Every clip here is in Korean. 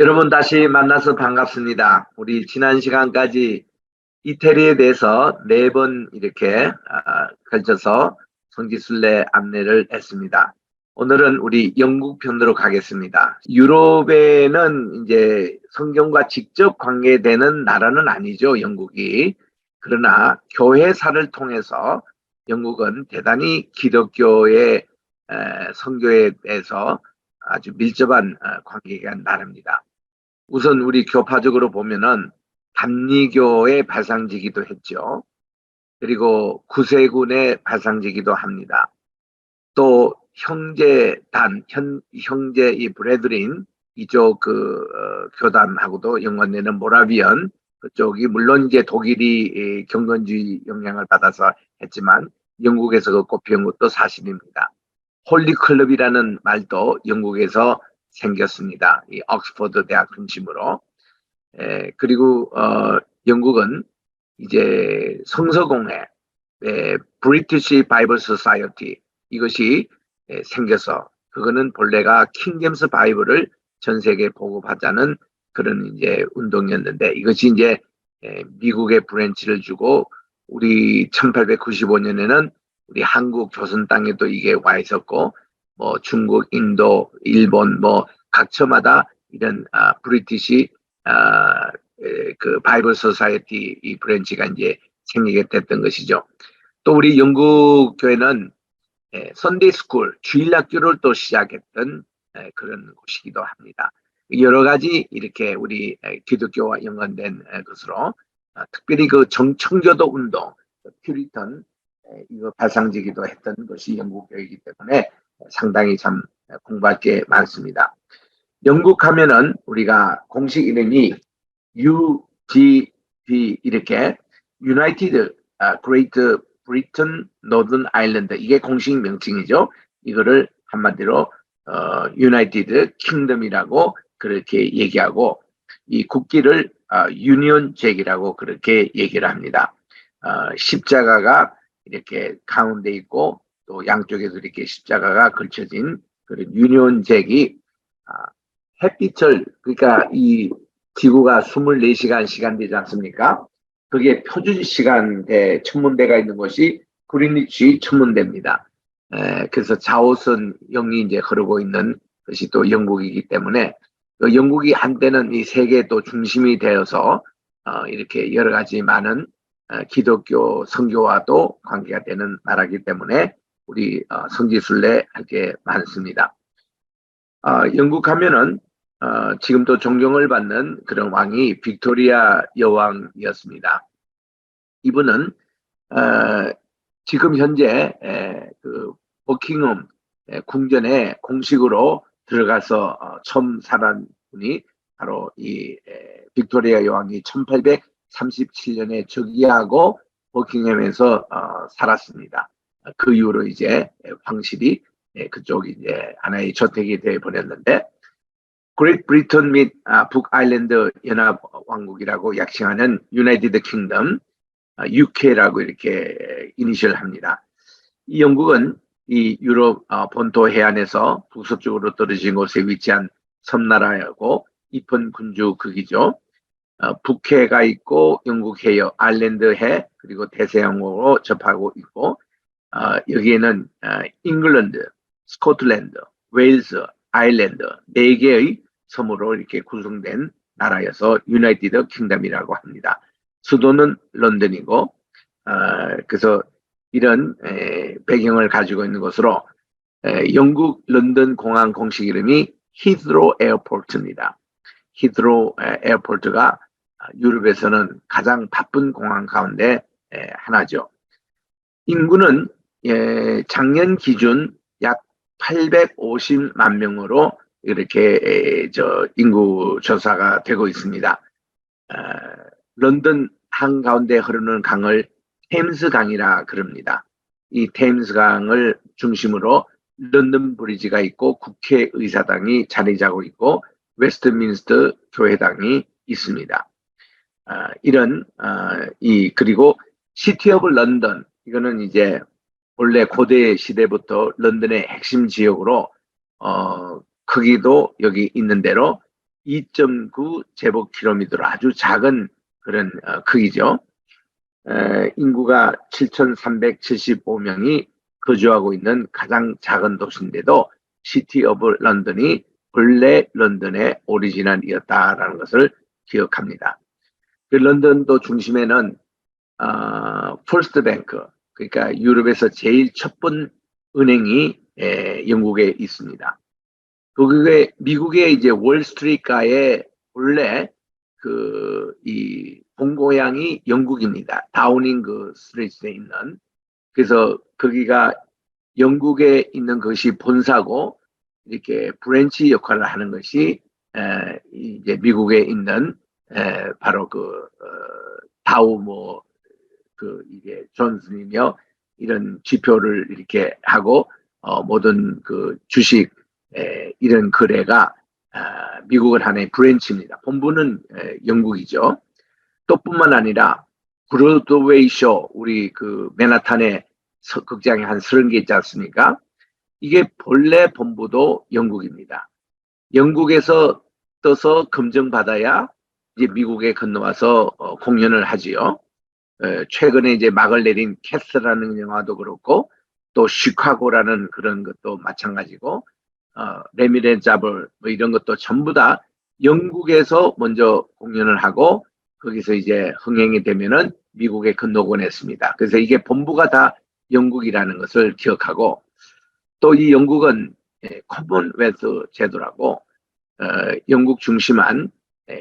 여러분 다시 만나서 반갑습니다. 우리 지난 시간까지 이태리에 대해서 4번 이렇게 걸쳐서 성지순례 안내를 했습니다. 오늘은 우리 영국 편으로 가겠습니다. 유럽에는 이제 성경과 직접 관계되는 나라는 아니죠, 영국이. 그러나 교회사를 통해서 영국은 대단히 기독교의 선교에 대해서 아주 밀접한 관계가 있는 나라입니다. 우선 우리 교파적으로 보면은 감리교의 발상지기도 했죠. 그리고 구세군의 발상지기도 합니다. 또 형제단, 형제 이 브레드린 이쪽 교단하고도 연관되는 모라비언 그쪽이 물론 이제 독일이 경건주의 영향을 받아서 했지만 영국에서 그 꼽히는 것도 사실입니다. 홀리클럽이라는 말도 영국에서 생겼습니다. 이 옥스퍼드 대학 중심으로. 그리고 영국은 이제 성서공회, 브리티시 바이블 소사이어티 이것이 생겨서 그거는 본래가 킹제임스 바이블을 전 세계에 보급하자는 그런 이제 운동이었는데 이것이 이제 미국의 브랜치를 주고 우리 1895년에는 우리 한국 조선 땅에도 이게 와 있었고 뭐 중국, 인도, 일본 뭐 각처마다 이런 브리티시 그 바이블 소사이어티 이 브랜치가 이제 생기게 됐던 것이죠. 또 우리 영국 교회는 선데이 스쿨 주일학교를 또 시작했던 그런 곳이기도 합니다. 여러 가지 이렇게 우리 기독교와 연관된 것으로 특별히 그 청교도 운동, 퓨리턴 이거 발상지기도 했던 것이 영국 교회이기 때문에 상당히 참 공부할 게 많습니다. 영국 하면은 우리가 공식 이름이 UGB 이렇게 United Great Britain Northern Ireland 이게 공식 명칭이죠. 이거를 한마디로 United Kingdom이라고 그렇게 얘기하고 이 국기를 유니온 잭이라고 그렇게 얘기를 합니다. 십자가가 이렇게 가운데 있고 또 양쪽에도 이렇게 십자가가 걸쳐진 그런 유니온 잭이 햇빛을 그러니까 이 지구가 24시간 시간 되지 않습니까? 그게 표준 시간대 천문대가 있는 곳이 그린위치 천문대입니다. 그래서 자오선 영이 이제 흐르고 있는 것이 또 영국이기 때문에 영국이 한때는 이 세계 또 중심이 되어서 이렇게 여러 가지 많은 기독교 선교와도 관계가 되는 나라이기 때문에 우리 성지순례 할 게 많습니다. 영국 하면은 지금도 존경을 받는 그런 왕이 빅토리아 여왕이었습니다. 이분은 지금 현재 그 버킹엄 궁전에 공식으로 들어가서 처음 살은 분이 바로 이 빅토리아 여왕이 1837년에 즉위하고 버킹엄에서 살았습니다. 그 이후로 이제 황실이 그쪽이 이제 하나의 저택이 되어 버렸는데 그레이트 브리튼 및 북아일랜드 연합 왕국이라고 약칭하는 유나이티드 킹덤 UK라고 이렇게 이니셜 합니다. 이 영국은 이 유럽 본토 해안에서 북서쪽으로 떨어진 곳에 위치한 섬나라였고 이쁜 군주 극이죠. 북해가 있고 영국 해역, 아일랜드 해 그리고 대서양으로 접하고 있고 여기에는 잉글랜드, 스코틀랜드, 웨일스, 아일랜드 4개의 섬으로 이렇게 구성된 나라여서 유나이티드 킹덤이라고 합니다. 수도는 런던이고 그래서 이런 배경을 가지고 있는 것으로 영국 런던 공항 공식 이름이 히드로 에어포트입니다. 히드로 에어포트가 유럽에서는 가장 바쁜 공항 가운데 하나죠. 인구는 작년 기준 약 850만 명으로 이렇게 인구 조사가 되고 있습니다. 런던 한가운데 흐르는 강을 템스 강이라 그럽니다. 이 템스 강을 중심으로 런던 브리지가 있고 국회의사당이 자리 잡고 있고 웨스트민스터 교회당이 있습니다. 이런 그리고 시티 오브 런던 이거는 이제 원래 고대 시대부터 런던의 핵심 지역으로 크기도 여기 있는 대로 2.9 제곱킬로미터로 아주 작은 그런 크기죠. 인구가 7,375명이 거주하고 있는 가장 작은 도시인데도 시티 오브 런던이 본래 런던의 오리지널이었다라는 것을 기억합니다. 그 런던도 중심에는 퍼스트 뱅크, 그러니까 유럽에서 제일 첫 번 은행이 영국에 있습니다. 그게 미국의 이제 월스트리트가에 원래 이 본고향이 영국입니다. 다우닝 스트리트에 있는. 그래서 거기가 영국에 있는 것이 본사고 이렇게 브랜치 역할을 하는 것이 이제 미국에 있는 바로 다우 이게 존슨이며 이런 지표를 이렇게 하고 모든 주식 이런 거래가 미국을 하나의 브랜치입니다. 본부는 영국이죠. 또 뿐만 아니라 브로드웨이 쇼, 우리 맨하탄에 극장이 한 30개 있지 않습니까? 이게 본래 본부도 영국입니다. 영국에서 떠서 검증받아야 이제 미국에 건너와서 공연을 하지요. 최근에 이제 막을 내린 캐스라는 영화도 그렇고 또 시카고라는 그런 것도 마찬가지고 레미렌자블 뭐 이런 것도 전부 다 영국에서 먼저 공연을 하고 거기서 이제 흥행이 되면은 미국에 건너곤 했습니다. 그래서 이게 본부가 다 영국이라는 것을 기억하고 또 이 영국은 커먼웰스 제도라고 영국 중심한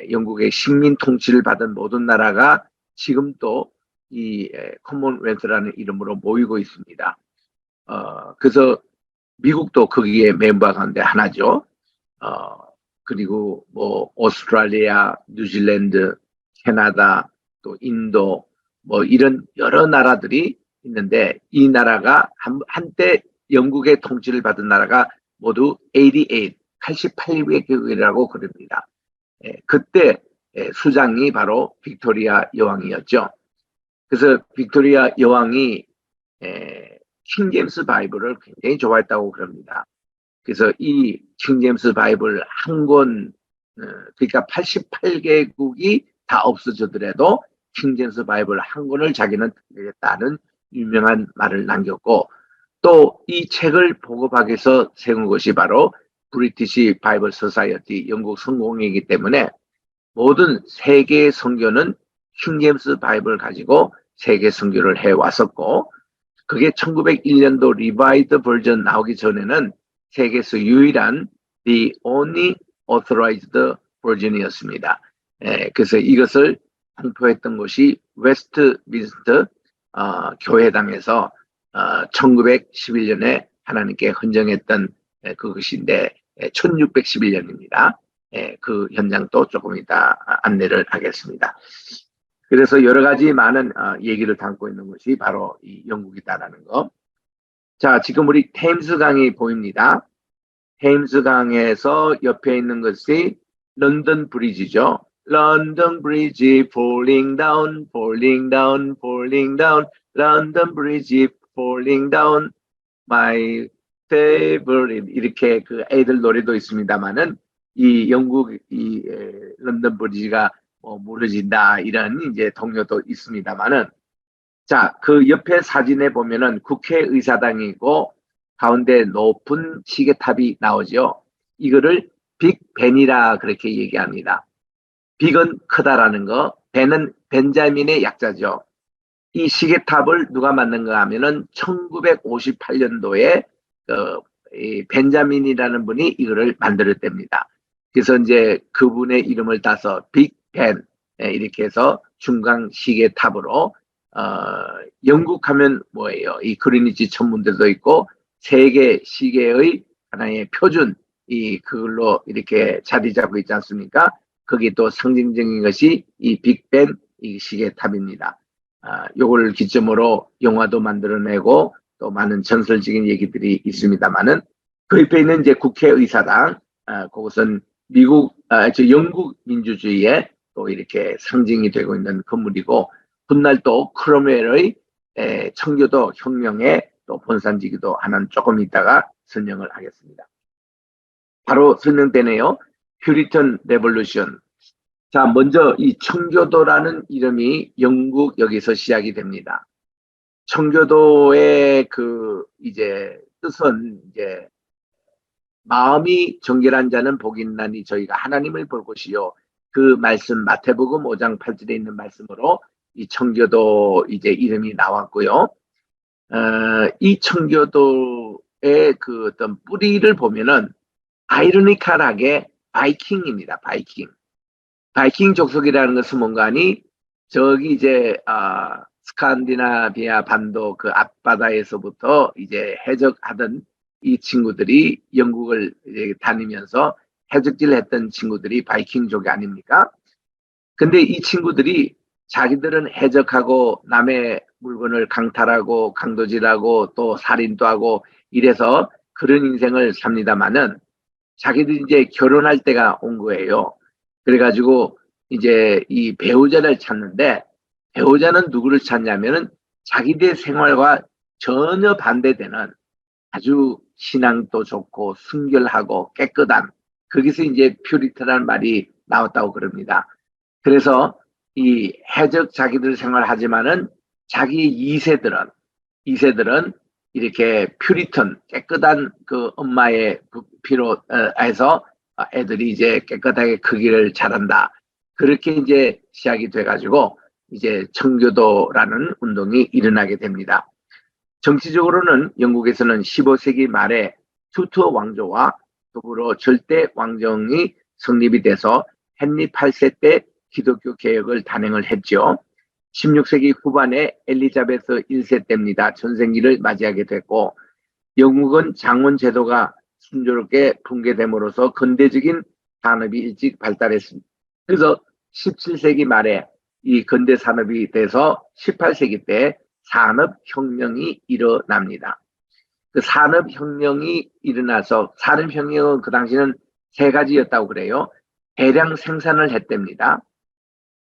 영국의 식민 통치를 받은 모든 나라가 지금 또 이 커먼웰스라는 이름으로 모이고 있습니다. 그래서 미국도 거기에 멤버 가운데 하나죠. 그리고 뭐 오스트랄리아, 뉴질랜드, 캐나다, 또 인도 뭐 이런 여러 나라들이 있는데 이 나라가 한때 영국의 통치를 받은 나라가 모두 88개국이라고 그럽니다. 그때 수장이 바로 빅토리아 여왕이었죠. 그래서 빅토리아 여왕이 킹 제임스 바이블을 굉장히 좋아했다고 그럽니다. 그래서 이 킹 제임스 바이블 한 권, 그러니까 88개국이 다 없어지더라도 킹 제임스 바이블 한 권을 자기는 드리겠다는 유명한 말을 남겼고 또 이 책을 보급하기 위해서 세운 것이 바로 브리티시 바이블 소사이어티 영국 성공회이기 때문에 모든 세계 선교는 킹 제임스 바이블을 가지고 세계 선교를 해왔었고 그게 1901년도 리바이드 버전 나오기 전에는 세계에서 유일한 the only authorized version이었습니다. 그래서 이것을 공표했던 것이 웨스트민스터 교회당에서 1911년에 하나님께 헌정했던 그것인데 1611년입니다. 그 현장도 조금 이따 안내를 하겠습니다. 그래서 여러 가지 많은 얘기를 담고 있는 것이 바로 이 영국이다라는 거. 자, 지금 우리 테임스 강이 보입니다. 테임스 강에서 옆에 있는 것이 런던 브리지죠. 런던 브리지 falling down, falling down, falling down. 런던 브리지 falling down, my favorite. 이렇게 그 애들 노래도 있습니다만은 이 영국 이 런던 브리지가 무너진다 이런 이제 동료도 있습니다만은 자, 그 옆에 사진에 보면은 국회의사당이고 가운데 높은 시계탑이 나오죠. 이거를 빅벤이라 그렇게 얘기합니다. 빅은 크다라는 거, 벤은 벤자민의 약자죠. 이 시계탑을 누가 만든가 하면은 1958년도에 이 벤자민이라는 분이 이거를 만들었답니다. 그래서 이제 그분의 이름을 따서 빅벤 이렇게 해서 중간 시계탑으로 영국 하면 뭐예요? 이 그리니치 천문대도 있고 세계 시계의 하나의 표준 그걸로 이렇게 자리 잡고 있지 않습니까? 거기 또 상징적인 것이 이 빅벤 이 시계탑입니다. 요걸 기점으로 영화도 만들어내고 또 많은 전설적인 얘기들이 있습니다만은 그 옆에 있는 이제 국회의사당 그것은 영국 민주주의의 또 이렇게 상징이 되고 있는 건물이고 훗날 또 크롬웰의 청교도 혁명의 또 본산지기도 하나는 조금 있다가 설명을 하겠습니다. 바로 설명되네요. 퓨리턴 레볼루션. 자, 먼저 이 청교도라는 이름이 영국 여기서 시작이 됩니다. 청교도의 그 이제 뜻은 이제 마음이 정결한 자는 복이 있나니 저희가 하나님을 볼 것이요. 그 말씀 마태복음 5장 8절에 있는 말씀으로 이 청교도 이제 이름이 나왔고요. 이 청교도의 그 어떤 뿌리를 보면은 아이러니컬하게 바이킹입니다. 바이킹. 바이킹 족속이라는 것은 뭔가니 저기 이제 스칸디나비아 반도 그 앞바다에서부터 이제 해적하던 이 친구들이 영국을 이제 다니면서 해적질 했던 친구들이 바이킹족이 아닙니까? 근데 이 친구들이 자기들은 해적하고 남의 물건을 강탈하고 강도질하고 또 살인도 하고 이래서 그런 인생을 삽니다마는 자기들이 이제 결혼할 때가 온 거예요. 그래가지고 이제 이 배우자를 찾는데 배우자는 누구를 찾냐면은 자기들 생활과 전혀 반대되는 아주 신앙도 좋고 순결하고 깨끗한 거기서 이제 퓨리트라는 말이 나왔다고 그럽니다. 그래서 이 해적 자기들 생활하지만은 자기 이세들은 이렇게 퓨리턴 깨끗한 그 엄마의 피로 해서 애들이 이제 깨끗하게 크기를 잘한다. 그렇게 이제 시작이 돼가지고 이제 청교도라는 운동이 일어나게 됩니다. 정치적으로는 영국에서는 15세기 말에 투투어 왕조와 더불어 절대 왕정이 성립이 돼서 헨리 8세 때 기독교 개혁을 단행을 했죠. 16세기 후반에 엘리자베스 1세 때입니다. 전생기를 맞이하게 됐고 영국은 장원 제도가 순조롭게 붕괴됨으로써 근대적인 산업이 일찍 발달했습니다. 그래서 17세기 말에 이 근대 산업이 돼서 18세기 때 산업혁명이 일어납니다. 그 산업혁명이 일어나서 산업혁명은 그 당시는 세 가지였다고 그래요. 대량 생산을 했답니다.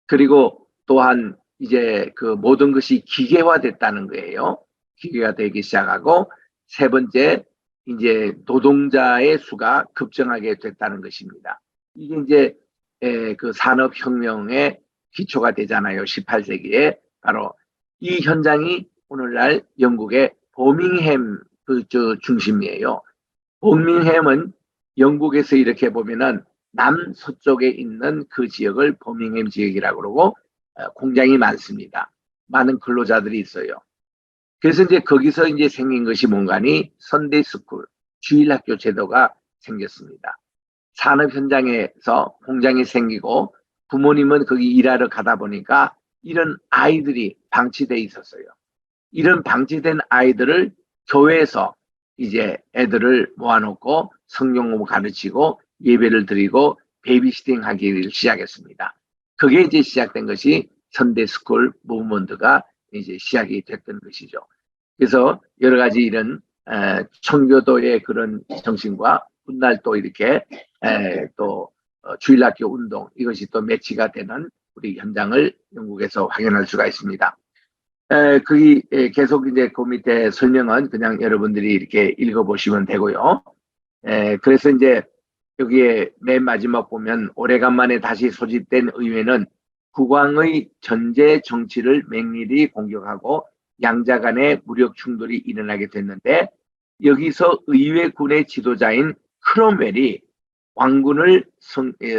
그리고 또한 이제 그 모든 것이 기계화됐다는 거예요. 기계가 되기 시작하고 세 번째 이제 노동자의 수가 급증하게 됐다는 것입니다. 이게 이제 그 산업혁명의 기초가 되잖아요. 18세기에 바로 이 현장이 오늘날 영국의 버밍햄 그 중심이에요. 버밍햄은 영국에서 이렇게 보면은 남서쪽에 있는 그 지역을 버밍햄 지역이라고 그러고 공장이 많습니다. 많은 근로자들이 있어요. 그래서 이제 거기서 이제 생긴 것이 뭔가니 선데이 스쿨, 주일학교 제도가 생겼습니다. 산업 현장에서 공장이 생기고 부모님은 거기 일하러 가다 보니까 이런 아이들이 방치돼 있었어요. 이런 방치된 아이들을 교회에서 이제 애들을 모아놓고 성경 공부 가르치고 예배를 드리고 베이비시팅 하기를 시작했습니다. 그게 이제 시작된 것이 선데이 스쿨 무브먼트가 이제 시작이 됐던 것이죠. 그래서 여러 가지 이런 청교도의 그런 정신과 훗날 또 이렇게 또 주일학교 운동 이것이 또 매치가 되는 우리 현장을 영국에서 확인할 수가 있습니다. 거기 계속 이제 그 밑에 설명은 그냥 여러분들이 이렇게 읽어보시면 되고요. 그래서 이제 여기에 맨 마지막 보면 오래간만에 다시 소집된 의회는 국왕의 전제 정치를 맹렬히 공격하고 양자 간의 무력 충돌이 일어나게 됐는데 여기서 의회군의 지도자인 크롬웰이 왕군을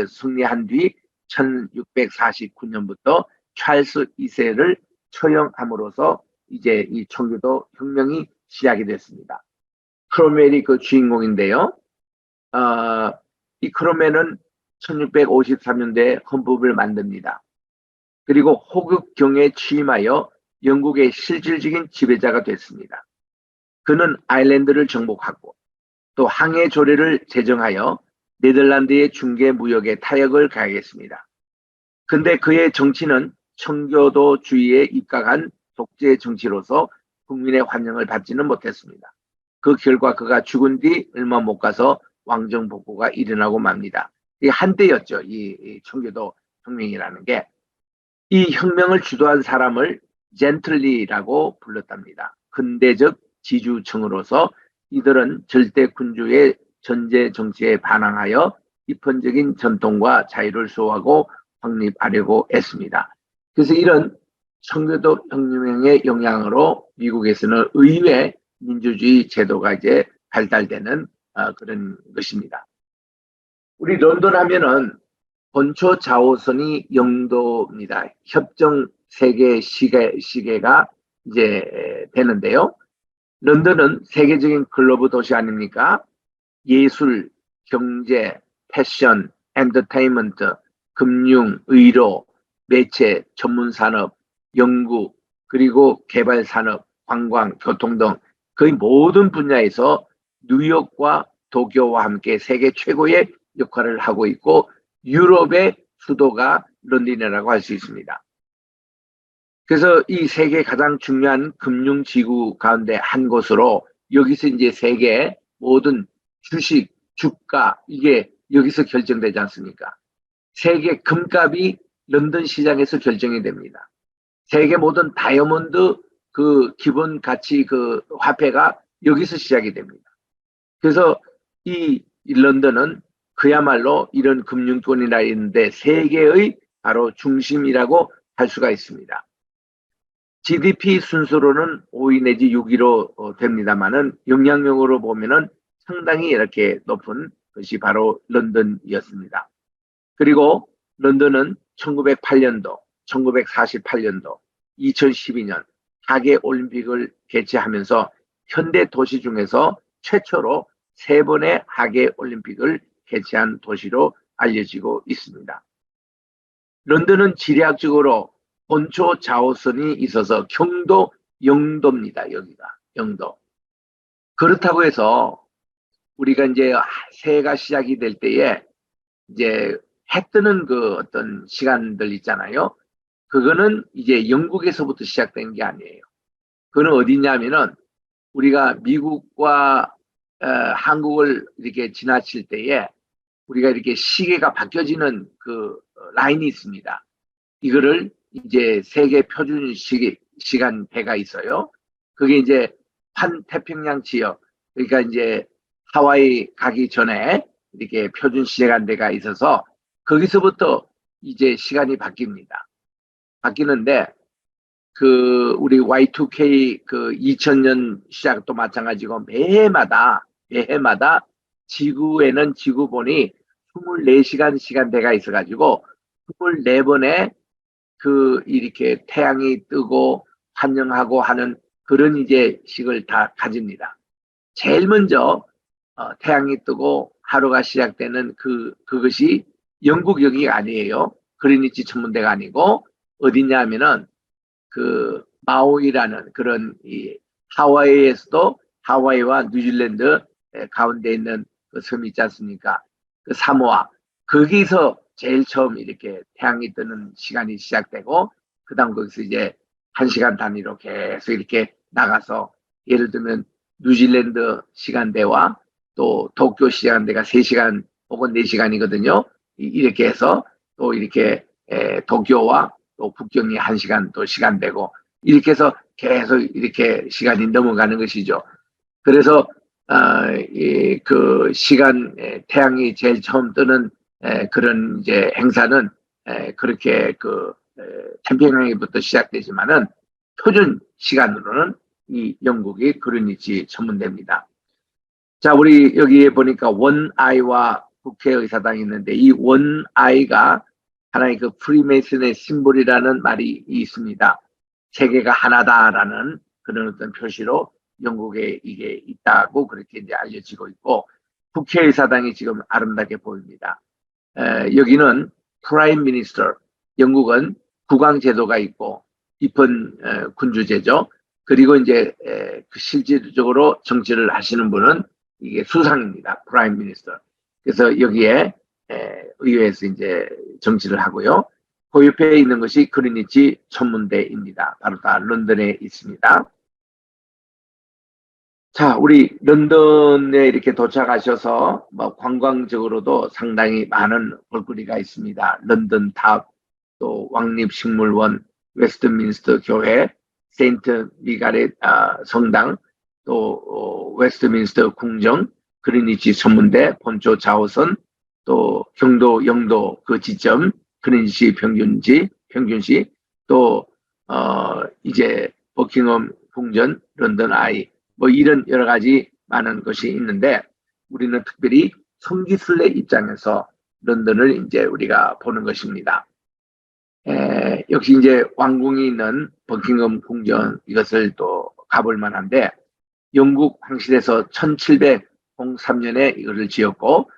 승리한 뒤 1649년부터 찰스 2세를 처형함으로써 이제 이 청교도 혁명이 시작이 됐습니다. 크롬웰이 그 주인공인데요. 이 크롬웰은 1653년도에 헌법을 만듭니다. 그리고 호국경에 취임하여 영국의 실질적인 지배자가 됐습니다. 그는 아일랜드를 정복하고 또 항해 조례를 제정하여 네덜란드의 중개 무역에 타격을 가하겠습니다. 근데 그의 정치는 청교도주의에 입각한 독재 정치로서 국민의 환영을 받지는 못했습니다. 그 결과 그가 죽은 뒤 얼마 못 가서 왕정 복구가 일어나고 맙니다. 이 한때였죠. 이 청교도 혁명이라는 게. 이 혁명을 주도한 사람을 젠틀리라고 불렀답니다. 근대적 지주층으로서 이들은 절대 군주의 전제 정치에 반항하여 입헌적인 전통과 자유를 수호하고 확립하려고 했습니다. 그래서 이런 청교도 혁명의 영향으로 미국에서는 의회 민주주의 제도가 이제 발달되는 그런 것입니다. 우리 런던 하면은 본초 좌우선이 영도입니다. 협정 세계 시계가 이제 되는데요. 런던은 세계적인 글로벌 도시 아닙니까? 예술, 경제, 패션, 엔터테인먼트, 금융, 의료, 매체, 전문산업, 연구, 그리고 개발산업, 관광, 교통 등 거의 모든 분야에서 뉴욕과 도쿄와 함께 세계 최고의 역할을 하고 있고 유럽의 수도가 런던이라고 할 수 있습니다. 그래서 이 세계 가장 중요한 금융지구 가운데 한 곳으로 여기서 이제 세계 모든 주식, 주가 이게 여기서 결정되지 않습니까? 세계 금값이 런던 시장에서 결정이 됩니다. 세계 모든 다이아몬드 그 기본 가치 그 화폐가 여기서 시작이 됩니다. 그래서 이 런던은 그야말로 이런 금융권이나 있는데 세계의 바로 중심이라고 할 수가 있습니다. GDP 순서로는 5위 내지 6위로 됩니다만은 영향력으로 보면은 상당히 이렇게 높은 것이 바로 런던이었습니다. 그리고 런던은 1908년도, 1948년도, 2012년 하계 올림픽을 개최하면서 현대 도시 중에서 최초로 3번의 하계 올림픽을 개최한 도시로 알려지고 있습니다. 런던은 지리학적으로 본초 좌우선이 있어서 경도 영도입니다. 여기가 영도. 그렇다고 해서 우리가 이제 새해가 시작이 될 때에 이제 해 뜨는 그 어떤 시간들 있잖아요. 그거는 이제 영국에서부터 시작된 게 아니에요. 그거는 어디냐면은 우리가 미국과 한국을 이렇게 지나칠 때에 우리가 이렇게 시계가 바뀌어지는 그 라인이 있습니다. 이거를 이제 세계 표준 시간대가 있어요. 그게 이제 판태평양 지역, 그러니까 이제 하와이 가기 전에 이렇게 표준 시간대가 있어서 거기서부터 이제 시간이 바뀝니다. 바뀌는데 그 우리 Y2K 그 2000년 시작도 마찬가지고 매해마다 지구에는 지구본이 24시간 시간대가 있어가지고 24번의 그 이렇게 태양이 뜨고 환영하고 하는 그런 이제 식을 다 가집니다. 제일 먼저 태양이 뜨고 하루가 시작되는 그것이 영국 여기가 아니에요. 그리니치 천문대가 아니고 어디냐면은 그 마우이라는 그런 이 하와이에서도 하와이와 뉴질랜드 가운데 있는 그 섬이 있지 않습니까? 그 사모아 거기서 제일 처음 이렇게 태양이 뜨는 시간이 시작되고 그다음 거기서 이제 1시간 단위로 계속 이렇게 나가서 예를 들면 뉴질랜드 시간대와 또 도쿄 시간대가 3시간 혹은 4시간이거든요. 이렇게 해서 또 이렇게 도쿄와 또 북경이 1시간 또 시간되고 이렇게 해서 계속 이렇게 시간이 넘어가는 것이죠. 그래서 그 시간 태양이 제일 처음 뜨는 그런 이제 행사는 그렇게 그 태평양에부터 시작되지만은 표준 시간으로는 이 영국이 그린위치 천문대입니다. 자, 우리 여기에 보니까 원아이와 국회의사당이 있는데 이 원아이가 하나의 그 프리메이슨의 심볼이라는 말이 있습니다. 세계가 하나다라는 그런 어떤 표시로 영국에 이게 있다고 그렇게 이제 알려지고 있고 국회의사당이 지금 아름답게 보입니다. 여기는 프라임 미니스터, 영국은 국왕제도가 있고 입헌 군주제죠. 그리고 이제 실질적으로 정치를 하시는 분은 이게 수상입니다. 프라임 미니스터. 그래서 여기에 의회에서 이제 정치를 하고요. 그 옆에 있는 것이 그린위치 천문대입니다. 바로 다 런던에 있습니다. 자, 우리 런던에 이렇게 도착하셔서 뭐 관광적으로도 상당히 많은 볼거리가 있습니다. 런던 탑, 또 왕립식물원, 웨스트민스터 교회, 세인트 미가렛 성당, 또 웨스트민스터 궁정, 그린위치 천문대, 본초 좌우선, 또 경도, 영도 그 지점, 그린시 평균시, 또 이제 버킹엄 궁전, 런던 아이, 뭐 이런 여러 가지 많은 것이 있는데 우리는 특별히 성지순례 입장에서 런던을 이제 우리가 보는 것입니다. 역시 이제 왕궁이 있는 버킹엄 궁전 이것을 또 가볼 만한데 영국 황실에서 1703년에 이것을 지었고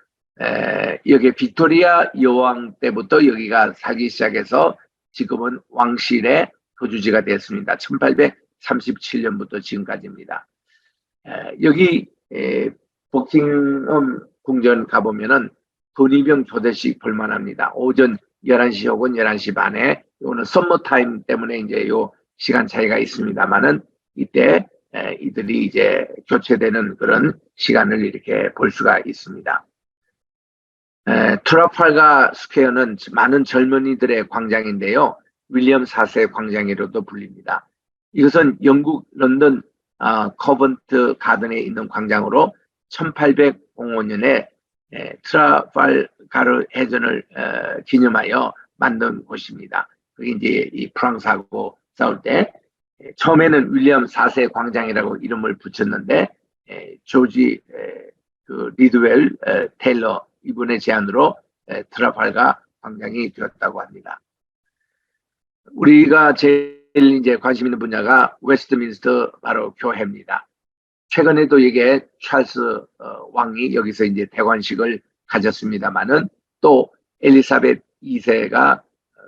여기 빅토리아 여왕 때부터 여기가 사기 시작해서 지금은 왕실의 거주지가 됐습니다. 1837년부터 지금까지입니다. 여기 버킹엄 궁전 가보면은 돈이병 교대식 볼만합니다. 오전 11시 혹은 11시 반에 이거는 썸머타임 때문에 이제 요 시간 차이가 있습니다만은 이때 이들이 이제 교체되는 그런 시간을 이렇게 볼 수가 있습니다. 트라팔가 스퀘어는 많은 젊은이들의 광장인데요. 윌리엄 4세 광장이라도 불립니다. 이것은 영국 런던 커번트 가든에 있는 광장으로 1805년에 트라팔가르 해전을 기념하여 만든 곳입니다. 그게 이제 이 프랑스하고 싸울 때 처음에는 윌리엄 4세 광장이라고 이름을 붙였는데 조지 그 리드웰 테일러 이분의 제안으로 트라팔가 광장이 되었다고 합니다. 우리가 제일 이제 관심 있는 분야가 웨스트민스터 바로 교회입니다. 최근에도 이게 찰스 왕이 여기서 이제 대관식을 가졌습니다만은 또 엘리사벳 2세가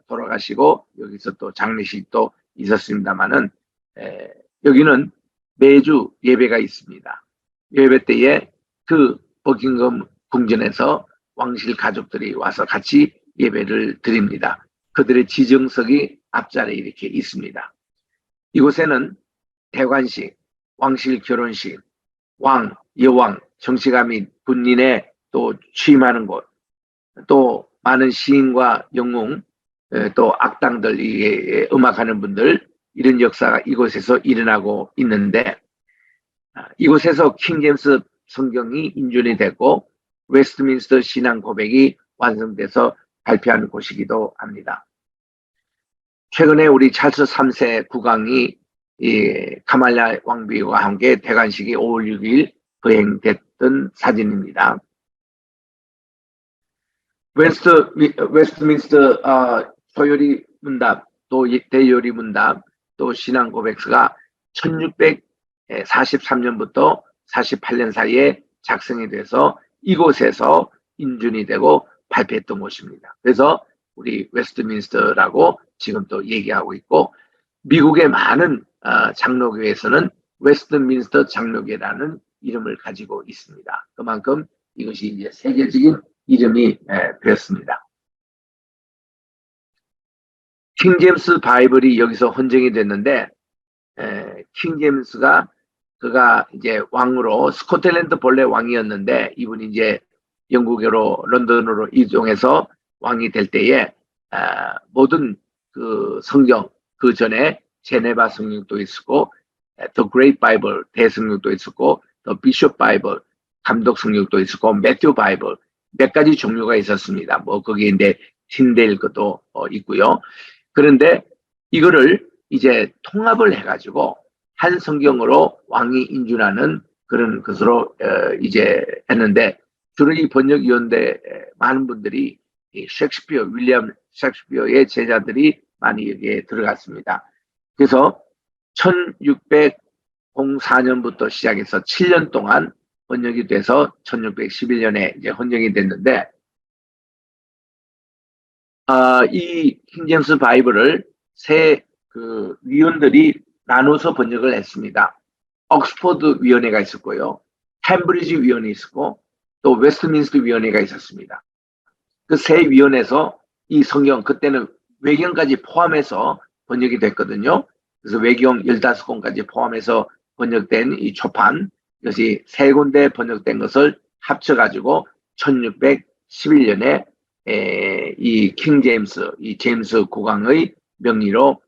돌아가시고 여기서 또 장례식도 있었습니다만은 여기는 매주 예배가 있습니다. 예배 때에 그 버킹엄 궁전에서 왕실 가족들이 와서 같이 예배를 드립니다. 그들의 지정석이 앞자리에 이렇게 있습니다. 이곳에는 대관식, 왕실 결혼식, 왕, 여왕, 정치가 및 군인의 또 취임하는 곳, 또 많은 시인과 영웅, 또 악당들, 음악하는 분들, 이런 역사가 이곳에서 일어나고 있는데 이곳에서 킹 제임스 성경이 인준이 됐고 웨스트민스터 신앙 고백이 완성돼서 발표한 곳이기도 합니다. 최근에 우리 찰스 3세 국왕이 카말라 왕비와 함께 대관식이 5월 6일 거행됐던 사진입니다. 웨스트민스터 소요리 문답, 또 대요리 문답, 또 신앙 고백서가 1643년부터 48년 사이에 작성이 돼서 이곳에서 인준이 되고 발표했던 곳입니다. 그래서 우리 웨스트민스터라고 지금 또 얘기하고 있고 미국의 많은 장로교에서는 웨스트민스터 장로교라는 이름을 가지고 있습니다. 그만큼 이것이 이제 세계적인 이름이 되었습니다. 킹 제임스 바이블이 여기서 헌정이 됐는데 킹 제임스가 그가 이제 왕으로 스코틀랜드 본래 왕이었는데 이분이 이제 영국으로 런던으로 이동해서 왕이 될 때에 모든 그 성경 그 전에 제네바 성경도 있었고 The Great Bible 대성경도 있었고 The Bishop Bible 감독 성경도 있었고 매튜 바이블 몇 가지 종류가 있었습니다. 뭐 거기에 이제 틴데일 것도 있고요. 그런데 이거를 이제 통합을 해가지고 한 성경으로 왕이 인준하는 그런 것으로 이제 했는데 주로 이 번역위원대 많은 분들이 셰익스피어 윌리엄 셰익스피어의 제자들이 많이 여기에 들어갔습니다. 그래서 1604년부터 시작해서 7년 동안 번역이 돼서 1611년에 이제 헌정이 됐는데 이 킹 제임스 바이블을 세 그 위원들이 나눠서 번역을 했습니다. 옥스퍼드 위원회가 있었고요. 캠브리지 위원회 있었고 또 웨스트민스터 위원회가 있었습니다. 그 세 위원회에서 이 성경 그때는 외경까지 포함해서 번역이 됐거든요. 그래서 외경 15권까지 포함해서 번역된 이 초판 이것이 세 군데 번역된 것을 합쳐가지고 1611년에 이 킹 제임스, 이 제임스 국왕의 명의로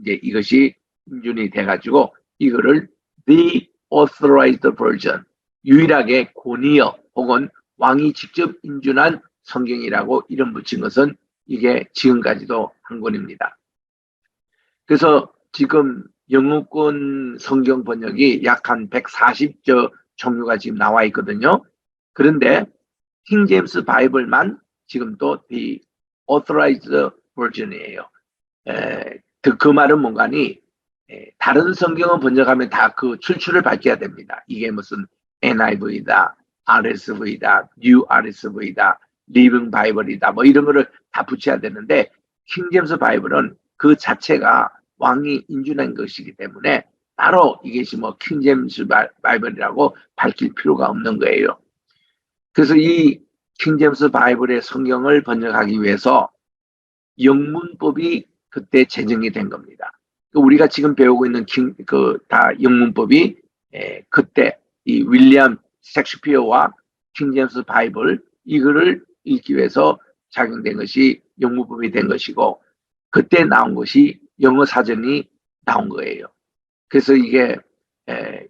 이제 이것이 인준이 돼가지고 이거를 The Authorized Version 유일하게 권위어 혹은 왕이 직접 인준한 성경이라고 이름 붙인 것은 이게 지금까지도 한 권입니다. 그래서 지금 영어권 성경 번역이 약 한 140조 종류가 지금 나와 있거든요. 그런데 킹 제임스 바이블만 지금 또 the authorized version이에요. 그 말은 뭔가니 다른 성경을 번역하면 다 그 출처를 밝혀야 됩니다. 이게 무슨 NIV다, RSV다, New RSV다, 리빙 바이블이다, 뭐 이런 거를 다 붙여야 되는데 킹 제임스 바이블은 그 자체가 왕이 인준한 것이기 때문에 따로 이것이 뭐 킹 제임스 바이블이라고 밝힐 필요가 없는 거예요. 그래서 이 킹 제임스 바이블의 성경을 번역하기 위해서 영문법이 그때 제정이 된 겁니다. 우리가 지금 배우고 있는 다 영문법이 그때 이 윌리엄 셰익스피어와 킹 제임스 바이블 이거를 읽기 위해서 작용된 것이 영문법이 된 것이고 그때 나온 것이 영어 사전이 나온 거예요. 그래서 이게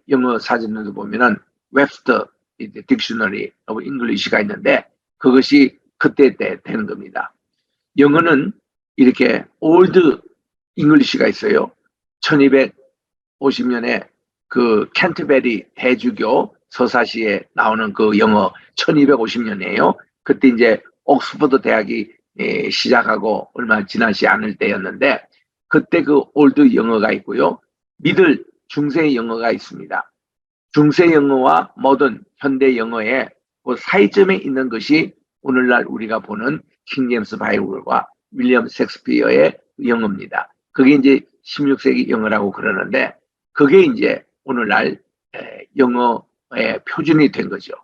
영어 사전에도 보면은 웹스터 딕셔너리 오브 잉글리시가 있는데 그것이 그때 때 되는 겁니다. 영어는 이렇게 올드 잉글리시가 있어요. 1250년에 그 캔터베리 대주교 서사시에 나오는 그 영어 1250년이에요. 그때 이제 옥스퍼드 대학이 시작하고 얼마 지나지 않을 때였는데 그때 그 올드 영어가 있고요. 미들 중세 영어가 있습니다. 중세 영어와 모던 현대 영어의 그 사이점에 있는 것이 오늘날 우리가 보는 킹 제임스 바이블과 윌리엄 셰익스피어의 영어입니다. 그게 이제 16세기 영어라고 그러는데 그게 이제 오늘날 영어의 표준이 된 거죠.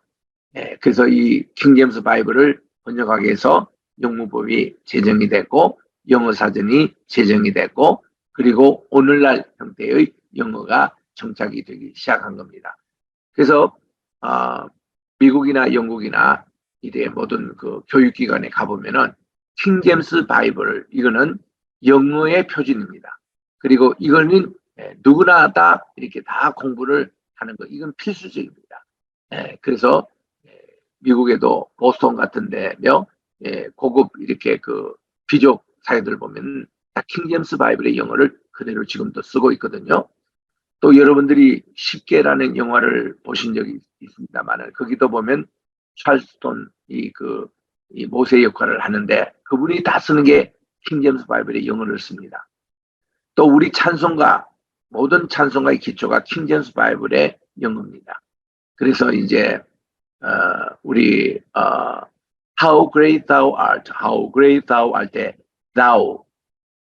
그래서 이 킹 제임스 바이블을 번역하기 위해서 영문법이 제정이 됐고 영어 사전이 제정이 됐고 그리고 오늘날 형태의 영어가 정착이 되기 시작한 겁니다. 그래서 미국이나 영국이나 이래 모든 그 교육기관에 가보면은 킹 제임스 바이블 이거는 영어의 표준입니다. 그리고 이거는 누구나 다 이렇게 다 공부를 하는 거 이건 필수적입니다. 그래서 미국에도 보스턴 같은데요, 고급 이렇게 그 귀족 사회들 보면 다 킹 제임스 바이블의 영어를 그대로 지금도 쓰고 있거든요. 또 여러분들이 쉽게라는 영화를 보신 적이 있습니다만 거기도 보면 찰스톤 이 모세 역할을 하는데 그분이 다 쓰는 게 킹 제임스 바이블의 영어를 씁니다. 또 우리 찬송가 모든 찬송가의 기초가 킹 제임스 바이블의 영어입니다. 그래서 이제 우리 How great thou art, how great thou art 때 thou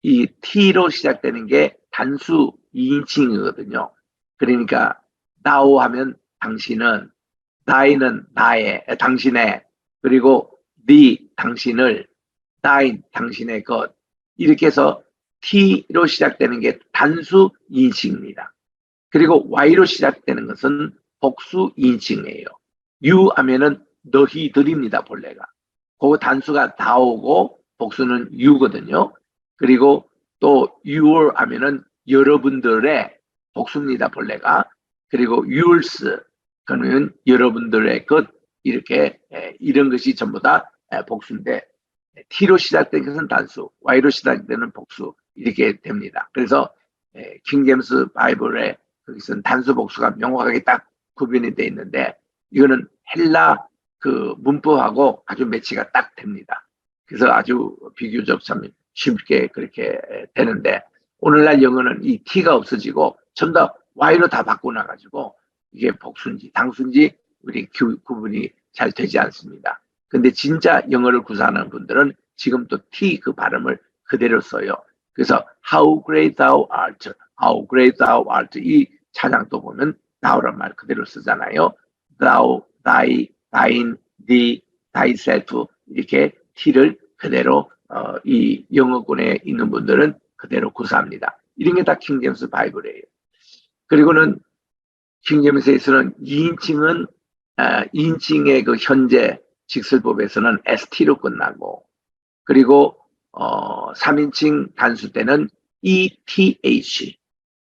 이 T로 시작되는 게 단수 2인칭이거든요. 그러니까 thou 하면 당신은, thy는 나의, 당신의, 그리고 thee 당신을, thine 당신의 것 이렇게 해서 T로 시작되는 게 단수 2인칭입니다. 그리고 Y로 시작되는 것은 복수 2인칭이에요. you 하면은 너희들입니다. 본래가. 그 단수가 thou고 복수는 you거든요. 그리고 또 your 하면은 여러분들의 복수입니다. 본래가. 그리고 yours 그러면 여러분들의 것 이렇게 이런 것이 전부 다 복수인데 T로 시작된 것은 단수, Y로 시작되는 복수 이렇게 됩니다. 그래서 킹 제임스 바이블에 거기서는 단수 복수가 명확하게 딱 구분이 되어 있는데 이거는 헬라 그 문법하고 아주 매치가 딱 됩니다. 그래서 아주 비교적 참 쉽게 그렇게 되는데 오늘날 영어는 이 T가 없어지고 전부 다 Y로 다 바꿔놔가지고 이게 복수인지 당수인지 우리 구분이 잘 되지 않습니다. 근데 진짜 영어를 구사하는 분들은 지금 또 T 그 발음을 그대로 써요. 그래서 How great thou art, how great thou art 이 찬양도 보면 thou란 말 그대로 쓰잖아요. thou, thy, thine, thee, thyself 이렇게 T를 그대로 이 영어권에 있는 분들은 그대로 구사합니다. 이런 게 다 킹 제임스 바이블이에요. 그리고는 킹 제임스에서는 2인칭은 2인칭의 그 현재 직설법에서는 ST로 끝나고 그리고 3인칭 단수 때는 ETH,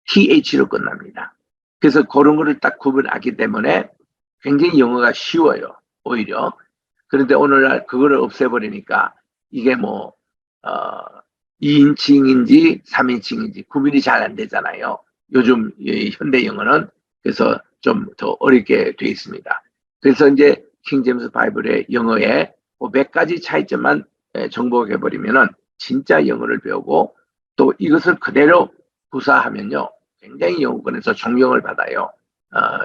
TH로 끝납니다. 그래서 그런 거를 딱 구분하기 때문에 굉장히 영어가 쉬워요. 오히려. 그런데 오늘날 그거를 없애버리니까 이게 뭐 2인칭인지 3인칭인지 구분이 잘 안 되잖아요. 요즘 이 현대 영어는. 그래서 좀 더 어렵게 돼 있습니다. 그래서 이제 킹제임스 바이블의 영어에 몇 가지 차이점만 정복해버리면은 진짜 영어를 배우고 또 이것을 그대로 구사하면요 굉장히 영어권에서 존경을 받아요.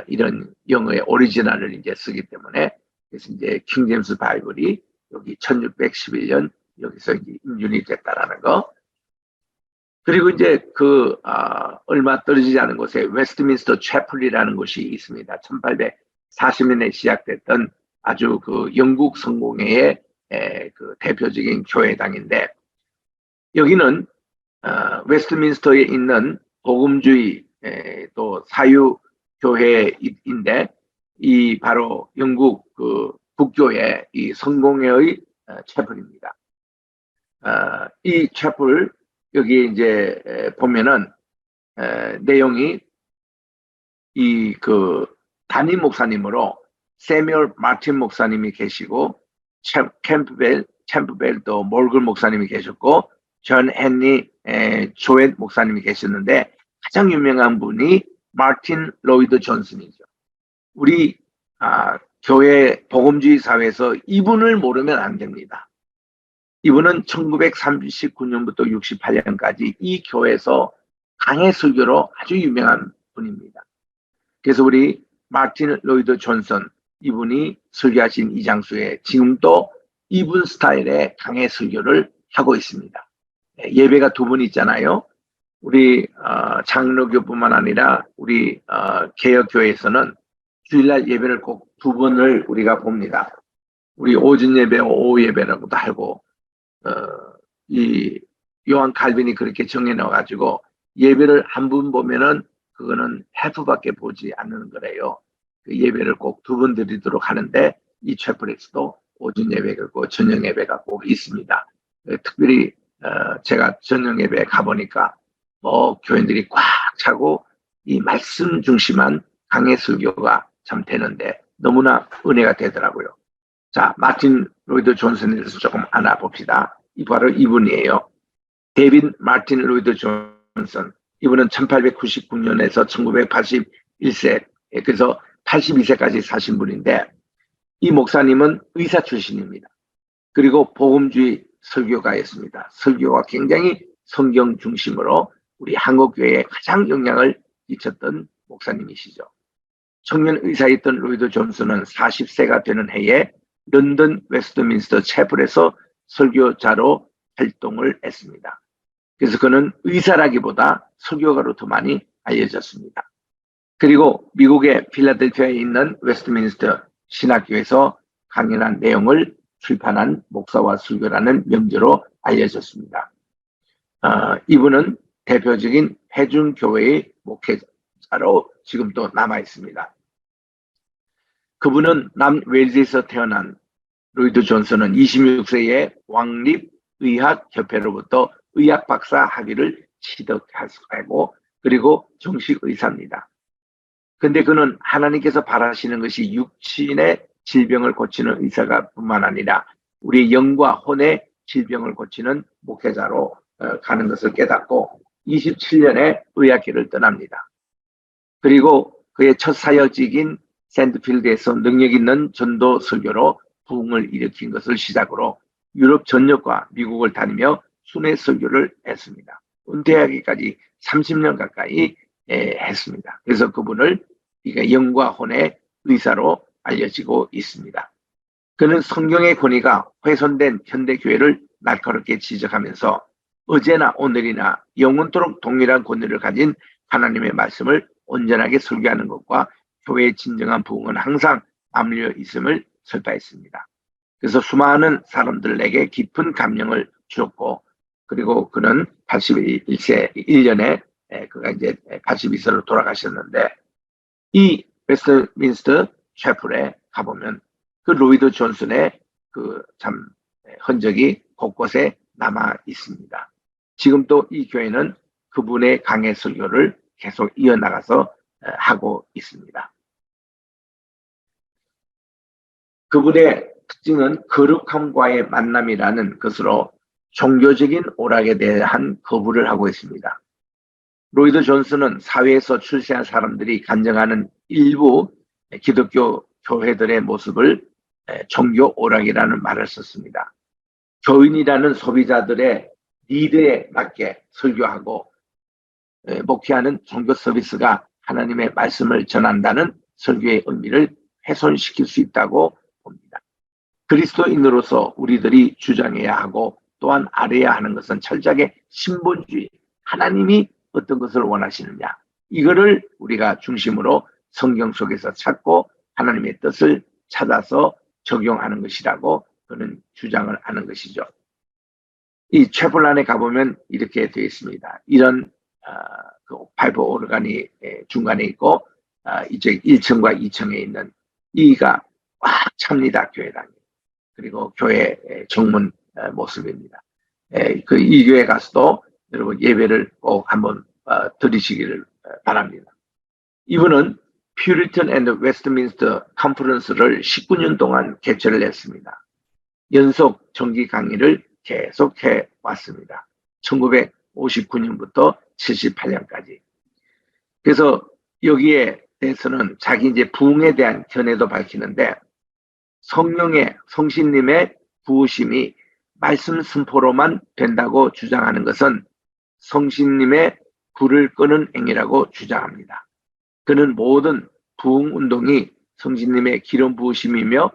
이런 영어의 오리지널을 이제 쓰기 때문에. 그래서 이제 킹제임스 바이블이 여기 1611년 여기서 이제 인준이 됐다라는 거. 그리고 이제 얼마 떨어지지 않은 곳에 웨스트민스터 채플이라는 곳이 있습니다. 1840년에 시작됐던 아주 영국 성공회의 그 대표적인 교회당인데, 여기는 웨스트민스터에 있는 복음주의 또 사유 교회인데, 이 바로 영국 국교의 이 성공회의 채플입니다. 이 채플 여기 이제 보면은 내용이 이 담임 목사님으로 세뮤얼 마틴 목사님이 계시고 캠프벨 또 몰글 목사님이 계셨고 존 헨리 조엣 목사님이 계셨는데, 가장 유명한 분이 마틴 로이드 존슨이죠. 우리 교회 복음주의 사회에서 이분을 모르면 안 됩니다. 이분은 1939년부터 68년까지 이 교회에서 강해 설교로 아주 유명한 분입니다. 그래서 우리 마틴 로이드 존슨 이분이 설교하신 이 장소에 지금도 이분 스타일의 강해 설교를 하고 있습니다. 예배가 두 번 있잖아요. 우리 장로교뿐만 아니라 우리 개혁교회에서는 주일날 예배를 꼭 두 번을 우리가 봅니다. 우리 오전 예배, 오후 예배라고도 하고 이 요한 칼빈이 그렇게 정해놔가지고 예배를 한 번 보면은 그거는 해프밖에 보지 않는 거래요. 그 예배를 꼭 두 번 드리도록 하는데, 이 채플에서도 오전 예배가 있고 저녁 예배가 꼭 있습니다. 특별히 제가 저녁 예배에 가보니까 교인들이 꽉 차고 이 말씀 중심한 강해 설교가 참 되는데 너무나 은혜가 되더라고요. 자, 마틴 로이드 존슨에 대해서 조금 알아봅시다. 바로 이분이에요. 데이빗 마틴 로이드 존슨. 이분은 1899년에서 1981세, 그래서 82세까지 사신 분인데, 이 목사님은 의사 출신입니다. 그리고 복음주의 설교가였습니다. 설교가 굉장히 성경 중심으로 우리 한국교회에 가장 영향을 끼쳤던 목사님이시죠. 청년 의사였던 로이드 존슨은 40세가 되는 해에 런던 웨스트민스터 채플에서 설교자로 활동을 했습니다. 그래서 그는 의사라기보다 설교가로 더 많이 알려졌습니다. 그리고 미국의 필라델피아에 있는 웨스트민스터 신학교에서 강연한 내용을 출판한 목사와 설교라는 명제로 알려졌습니다. 이분은 대표적인 회중교회의 목회자로 지금도 남아 있습니다. 그분은 남웨일즈에서 태어난 로이드 존슨은 26세에 왕립의학협회로부터 의학 박사 학위를 취득하고 그리고 정식 의사입니다. 근데 그는 하나님께서 바라시는 것이 육신의 질병을 고치는 의사가 뿐만 아니라 우리 영과 혼의 질병을 고치는 목회자로 가는 것을 깨닫고 27년에 의학계를 떠납니다. 그리고 그의 첫 사역직인 샌드필드에서 능력 있는 전도 설교로 부흥을 일으킨 것을 시작으로 유럽 전역과 미국을 다니며 순회 설교를 했습니다. 은퇴하기까지 30년 가까이 했습니다. 그래서 그분을 영과 혼의 의사로 알려지고 있습니다. 그는 성경의 권위가 훼손된 현대교회를 날카롭게 지적하면서 어제나 오늘이나 영원토록 동일한 권위를 가진 하나님의 말씀을 온전하게 설교하는 것과 교회의 진정한 부흥은 항상 맞물려 있음을 설파했습니다. 그래서 수많은 사람들에게 깊은 감명을 주었고, 그리고 그는 81세 1년에 그가 이제 82세로 돌아가셨는데, 이 웨스트민스터 채플에 가보면 그 로이드 존슨의 그 참 흔적이 곳곳에 남아 있습니다. 지금도 이 교회는 그분의 강해 설교를 계속 이어나가서 하고 있습니다. 그분의 특징은 거룩함과의 만남이라는 것으로 종교적인 오락에 대한 거부를 하고 있습니다. 로이드 존슨은 사회에서 출세한 사람들이 간증하는 일부 기독교 교회들의 모습을 종교 오락이라는 말을 썼습니다. 교인이라는 소비자들의 니드에 맞게 설교하고 목회하는 종교 서비스가 하나님의 말씀을 전한다는 설교의 의미를 훼손시킬 수 있다고 봅니다. 그리스도인으로서 우리들이 주장해야 하고 또한 알아야 하는 것은 철저하게 신본주의, 하나님이 어떤 것을 원하시느냐, 이거를 우리가 중심으로 성경 속에서 찾고 하나님의 뜻을 찾아서 적용하는 것이라고 그는 주장을 하는 것이죠. 이 채플란에 가보면 이렇게 되어 있습니다. 이런 그 파이프 오르간이 중간에 있고 이쪽 1층과 2층에 있는 이가 꽉 찹니다. 교회당이. 그리고 교회 정문 모습입니다. 이 교회 가서도 여러분 예배를 꼭 한번 드리시기를 바랍니다. 이분은 퓨리턴 앤드 웨스트민스터 컨퍼런스를 19년 동안 개최를 했습니다. 연속 정기 강의를 계속해 왔습니다. 1959년부터 78년까지. 그래서 여기에 대해서는 자기 이제 부흥에 대한 견해도 밝히는데 성신님의 부으심이 말씀 선포로만 된다고 주장하는 것은 성신님의 불을 끄는 행위라고 주장합니다. 그는 모든 부흥 운동이 성신님의 기름 부으심이며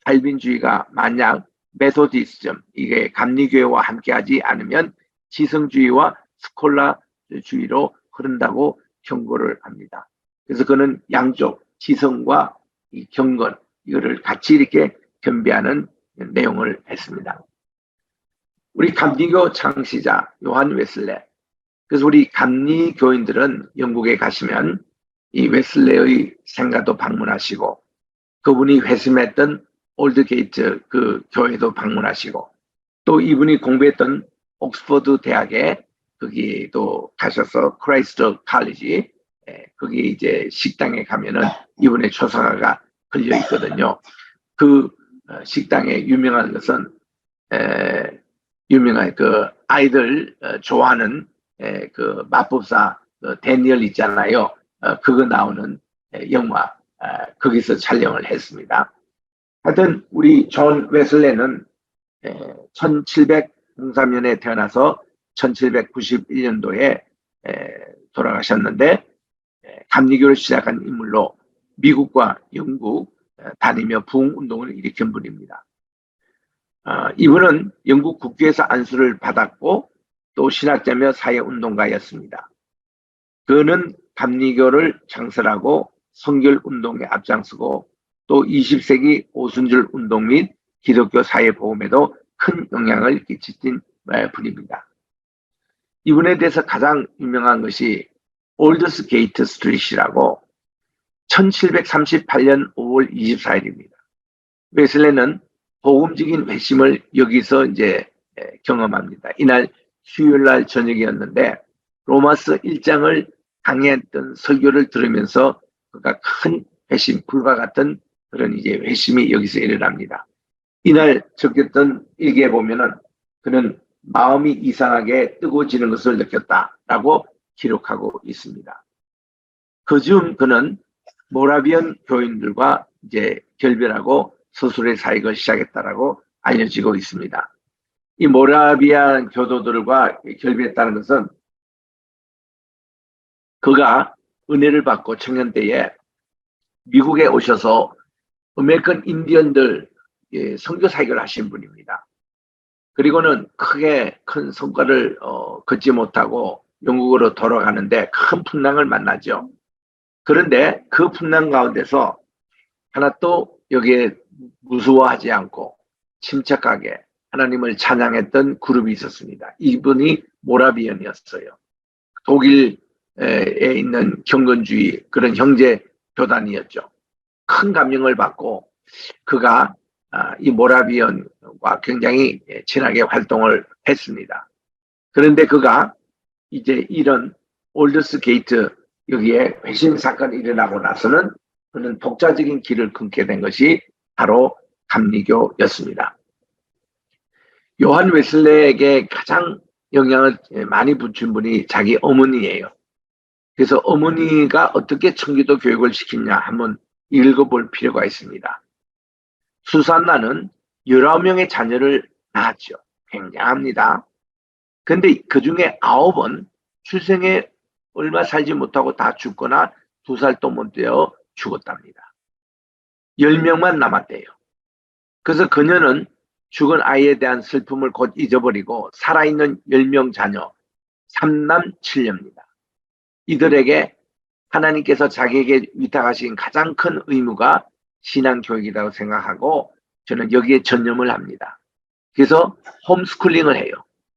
칼빈주의가 만약 메소디즘, 이게 감리교회와 함께하지 않으면 지성주의와 스콜라주의로 흐른다고 경고를 합니다. 그래서 그는 양쪽 지성과 이 경건 이거를 같이 이렇게 겸비하는 내용을 했습니다. 우리 감리교 창시자 요한 웨슬레. 그래서 우리 감리교인들은 영국에 가시면 이 웨슬레의 생가도 방문하시고 그분이 회심했던 올드게이트 그 교회도 방문하시고 또 이분이 공부했던 옥스퍼드 대학에 거기도 가셔서 크라이스트 칼리지 거기 이제 식당에 가면은 이분의 초상화가 걸려 있거든요. 그 식당에 유명한 것은 유명한 그 아이들 좋아하는 그 마법사 데니얼 있잖아요. 그거 나오는 영화 거기서 촬영을 했습니다. 하여튼 우리 존 웨슬레는 1703년에 태어나서 1791년도에 돌아가셨는데 감리교를 시작한 인물로 미국과 영국 다니며 부흥운동을 일으킨 분입니다. 이분은 영국 국교에서 안수를 받았고 또 신학자며 사회운동가였습니다. 그는 감리교를 창설하고 성결운동에 앞장서고 또 20세기 오순절 운동 및 기독교 사회보험에도 큰 영향을 끼친 분입니다. 이분에 대해서 가장 유명한 것이 올드스 게이트 스트릿이라고 1738년 5월 24일입니다. 웨슬레는 복음적인 회심을 여기서 이제 경험합니다. 이날 수요일날 저녁이었는데 로마서 1장을 강의했던 설교를 들으면서 그가 큰 회심, 불과 같은 그런 이제 회심이 여기서 일어납니다. 이날 적혔던 일기에 보면은 그는 마음이 이상하게 뜨거워지는 것을 느꼈다라고 기록하고 있습니다. 그중 그는 모라비안 교인들과 이제 결별하고 스스로의 사역을 시작했다라고 알려지고 있습니다. 이 모라비안 교도들과 결별했다는 것은 그가 은혜를 받고 청년 때에 미국에 오셔서 아메리칸 인디언들 선교 사역을 하신 분입니다. 그리고는 크게 큰 성과를 걷지 못하고 영국으로 돌아가는데 큰 풍랑을 만나죠. 그런데 그 풍랑 가운데서 하나 또 여기에 무서워하지 않고 침착하게 하나님을 찬양했던 그룹이 있었습니다. 이분이 모라비언이었어요. 독일에 있는 경건주의 그런 형제 교단이었죠. 큰 감명을 받고 그가 이 모라비언과 굉장히 친하게 활동을 했습니다. 그런데 그가 이제 이런 올드스 게이트 여기에 회심 사건이 일어나고 나서는 그는 독자적인 길을 끊게 된 것이 바로 감리교였습니다. 요한 웨슬레에게 가장 영향을 많이 붙인 분이 자기 어머니예요. 그래서 어머니가 어떻게 청기도 교육을 시키냐 한번 읽어볼 필요가 있습니다. 수산나는 19명의 자녀를 낳았죠. 굉장합니다. 근데 그 중에 9은 출생에 얼마 살지 못하고 다 죽거나 2살도 못 되어 죽었답니다. 10명만 남았대요. 그래서 그녀는 죽은 아이에 대한 슬픔을 곧 잊어버리고 살아있는 10명 자녀 3남 7녀입니다. 이들에게 하나님께서 자기에게 위탁하신 가장 큰 의무가 신앙교육이라고 생각하고 저는 여기에 전념을 합니다. 그래서 홈스쿨링을 해요.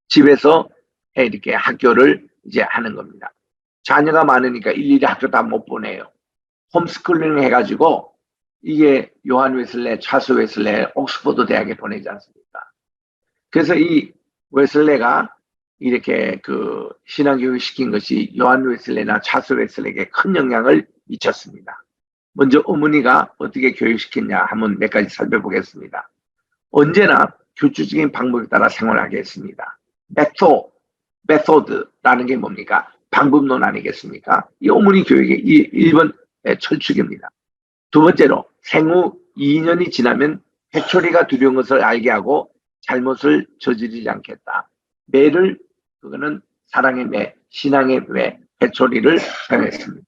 집에서 이렇게 학교를 이제 하는 겁니다. 자녀가 많으니까 일일이 학교 다 못 보내요. 홈스쿨링 해가지고 이게 요한 웨슬레, 찰스 웨슬레, 옥스퍼드 대학에 보내지 않습니까? 그래서 이 웨슬레가 이렇게 그 신앙교육을 시킨 것이 요한 웨슬레나 찰스 웨슬레에게 큰 영향을 미쳤습니다. 먼저 어머니가 어떻게 교육시켰냐 한번 몇 가지 살펴보겠습니다. 언제나 규칙적인 방법에 따라 생활하게 했습니다. 메소드라는 게 뭡니까? 방법론 아니겠습니까? 이 어머니 교육의 1번 철칙입니다. 두 번째로 생후 2년이 지나면 해초리가 두려운 것을 알게 하고 잘못을 저지르지 않겠다. 매를 그거는 사랑의 매, 신앙의 매, 해초리를 사용했습니다.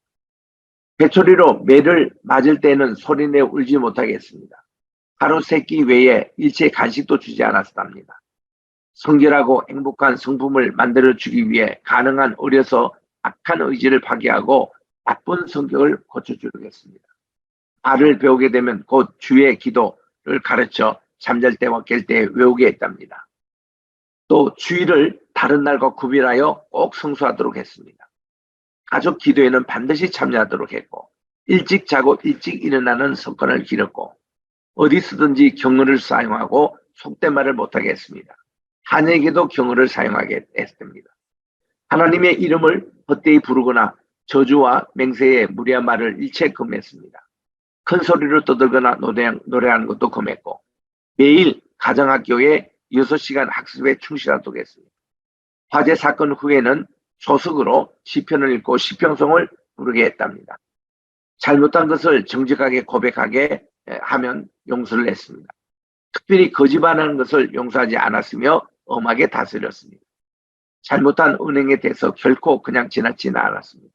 해초리로 매를 맞을 때는 소리내 울지 못하게 했습니다. 하루 세끼 외에 일체 간식도 주지 않았답니다. 성결하고 행복한 성품을 만들어주기 위해 가능한 어려서 악한 의지를 파괴하고 나쁜 성격을 고쳐주겠습니다. 말을 배우게 되면 곧 주의 기도를 가르쳐 잠잘 때와 깰 때 외우게 했답니다. 또 주일을 다른 날과 구별하여 꼭 성수하도록 했습니다. 가족 기도에는 반드시 참여하도록 했고 일찍 자고 일찍 일어나는 습관을 기렸고 어디서든지 경어를 사용하고 속된 말을 못하게 했습니다. 자녀에게도 경어를 사용하게 했습니다. 하나님의 이름을 헛되이 부르거나 저주와 맹세에 무리한 말을 일체 금했습니다. 큰 소리로 떠들거나 노래하는 것도 금했고 매일 가정학교에 6시간 학습에 충실하도록 했습니다. 화재 사건 후에는 소석으로 시편을 읽고 시편송을 부르게 했답니다. 잘못한 것을 정직하게 고백하게 하면 용서를 했습니다. 특별히 거짓말하는 것을 용서하지 않았으며 엄하게 다스렸습니다. 잘못한 은행에 대해서 결코 그냥 지나치지 않았습니다.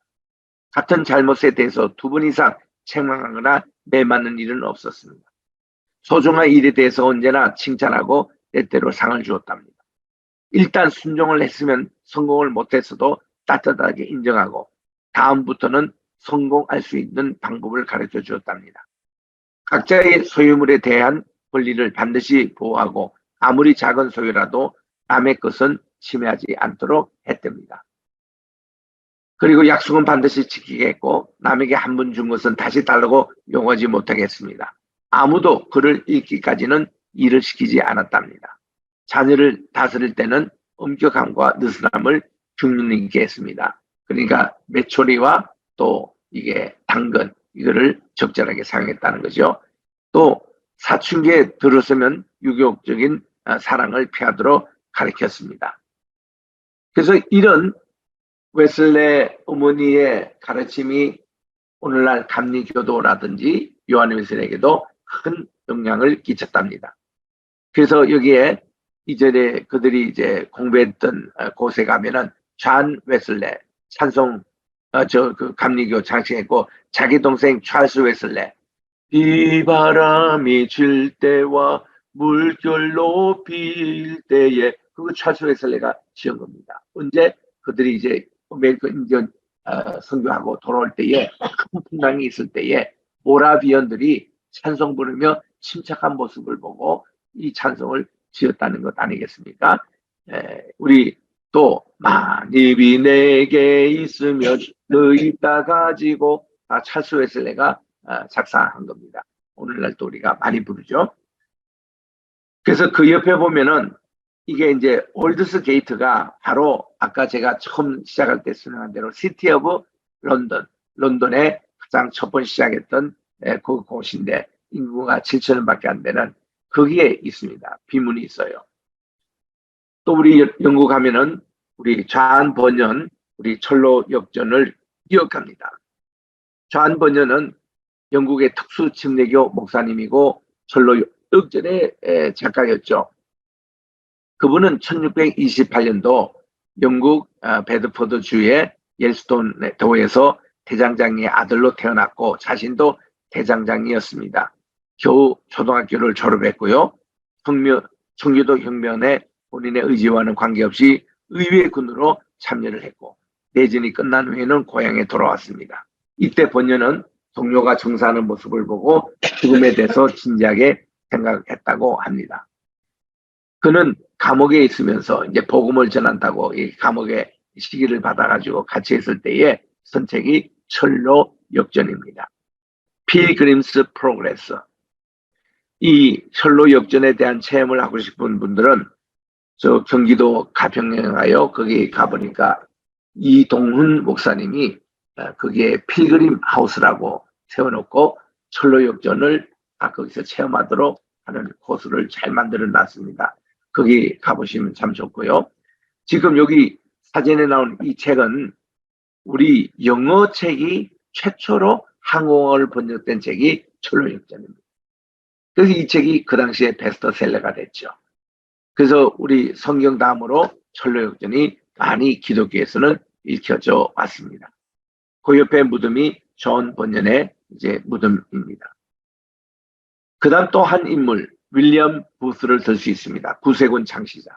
같은 잘못에 대해서 2번 이상 책망하거나 매맞는 일은 없었습니다. 소중한 일에 대해서 언제나 칭찬하고 때때로 상을 주었답니다. 일단 순종을 했으면 성공을 못했어도 따뜻하게 인정하고 다음부터는 성공할 수 있는 방법을 가르쳐 주었답니다. 각자의 소유물에 대한 권리를 반드시 보호하고 아무리 작은 소유라도 남의 것은 침해하지 않도록 했답니다. 그리고 약속은 반드시 지키겠고 남에게 한 번 준 것은 다시 달라고 요구하지 못하겠습니다. 아무도 그를 잃기까지는 일을 시키지 않았답니다. 자녀를 다스릴 때는 엄격함과 느슨함을 균형 있게 했습니다. 그러니까 메초리와 또 이게 당근 이거를 적절하게 사용했다는 거죠. 또 사춘기에 들어서면 유교적인 사랑을 피하도록 가르쳤습니다. 그래서 이런 웨슬레 어머니의 가르침이 오늘날 감리교도라든지 요한 웨슬레에게도 큰 영향을 끼쳤답니다. 그래서 여기에 이전에 그들이 이제 공부했던 곳에 가면은 존 웨슬레 찬송 그 감리교 장식했고 자기 동생 찰스 웨슬레 비바람이 칠 때와 물결로 빌 때에 그거 찰스 웨슬레가 지은 겁니다. 언제 그들이 이제 아메리카 인디언 선교하고 돌아올 때에 큰 풍랑이 있을 때에 모라비언들이 찬송 부르며 침착한 모습을 보고 이 찬송을 지었다는 것 아니겠습니까? 우리 또 만입이 내게 있으면 너희 다 가지고 찰스 웨슬레가 작사한 겁니다. 오늘날 또 우리가 많이 부르죠. 그래서 그 옆에 보면은 이게 이제 올드스 게이트가 바로 아까 제가 처음 시작할 때 설명한 대로 시티 오브 런던, 런던의 가장 첫 번 시작했던 그 곳인데 인구가 7,000명밖에 안 되는 거기에 있습니다. 비문이 있어요. 또 우리 영국 하면은 우리 좌안 번연, 우리 철로 역전을 기억합니다. 좌안 번연은 영국의 특수 침례교 목사님이고 철로 역전의 작가였죠. 그분은 1628년도 영국 베드포드 주의 옐스톤 도에서 대장장이의 아들로 태어났고 자신도 대장장이였습니다. 겨우 초등학교를 졸업했고요. 청교도 혁명에 본인의 의지와는 관계없이 의회군으로 참여를 했고 내전이 끝난 후에는 고향에 돌아왔습니다. 이때 번연은 동료가 정사하는 모습을 보고 죽음에 대해서 진지하게 생각했다고 합니다. 그는 감옥에 있으면서 이제 복음을 전한다고 이 감옥에 시기를 받아가지고 갇혀 있을 때의 선책이 철로 역전입니다. 필그림스 프로그레스. 이 철로 역전에 대한 체험을 하고 싶은 분들은 저 경기도 가평에 가요. 거기 가보니까 이동훈 목사님이 거기에 필그림 하우스라고 세워놓고 철로 역전을 거기서 체험하도록 하는 코스를 잘 만들어 놨습니다. 거기 가보시면 참 좋고요. 지금 여기 사진에 나온 이 책은 우리 영어 책이 최초로 한국어를 번역된 책이 철로 역전입니다. 그래서 이 책이 그 당시에 베스트셀러가 됐죠. 그래서 우리 성경 다음으로 철로 역전이 많이 기독교에서는 읽혀져 왔습니다. 그 옆에 무덤이 존 번연의 이제 무덤입니다. 그 다음 또 한 인물, 윌리엄 부스를 들 수 있습니다. 구세군 창시자.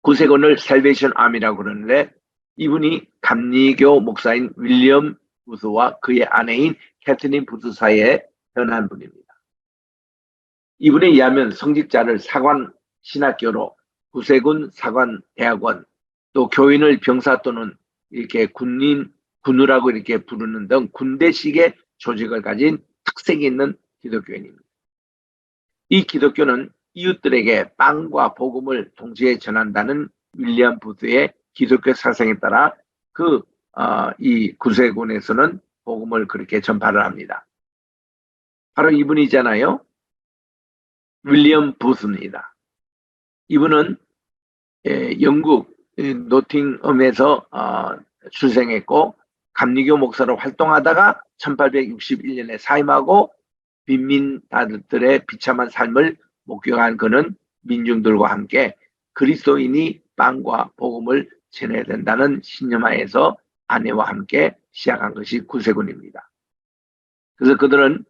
구세군을 셀베이션 아미라고 그러는데 이분이 감리교 목사인 윌리엄 부스와 그의 아내인 캐트린 부스 사이에 태어난 분입니다. 이분에 의하면 성직자를 사관 신학교로 구세군 사관 대학원 또 교인을 병사 또는 이렇게 군우라고 이렇게 부르는 등 군대식의 조직을 가진 특색이 있는 기독교인입니다. 이 기독교는 이웃들에게 빵과 복음을 동시에 전한다는 윌리엄 부스의 기독교 사상에 따라 이 구세군에서는 복음을 그렇게 전파를 합니다. 바로 이분이잖아요. 윌리엄 부스입니다. 이분은 영국 노팅엄에서 출생했고 감리교 목사로 활동하다가 1861년에 사임하고 빈민들의 비참한 삶을 목격한 그는 민중들과 함께 그리스도인이 빵과 복음을 전해야 된다는 신념하에서 아내와 함께 시작한 것이 구세군입니다. 그래서 그들은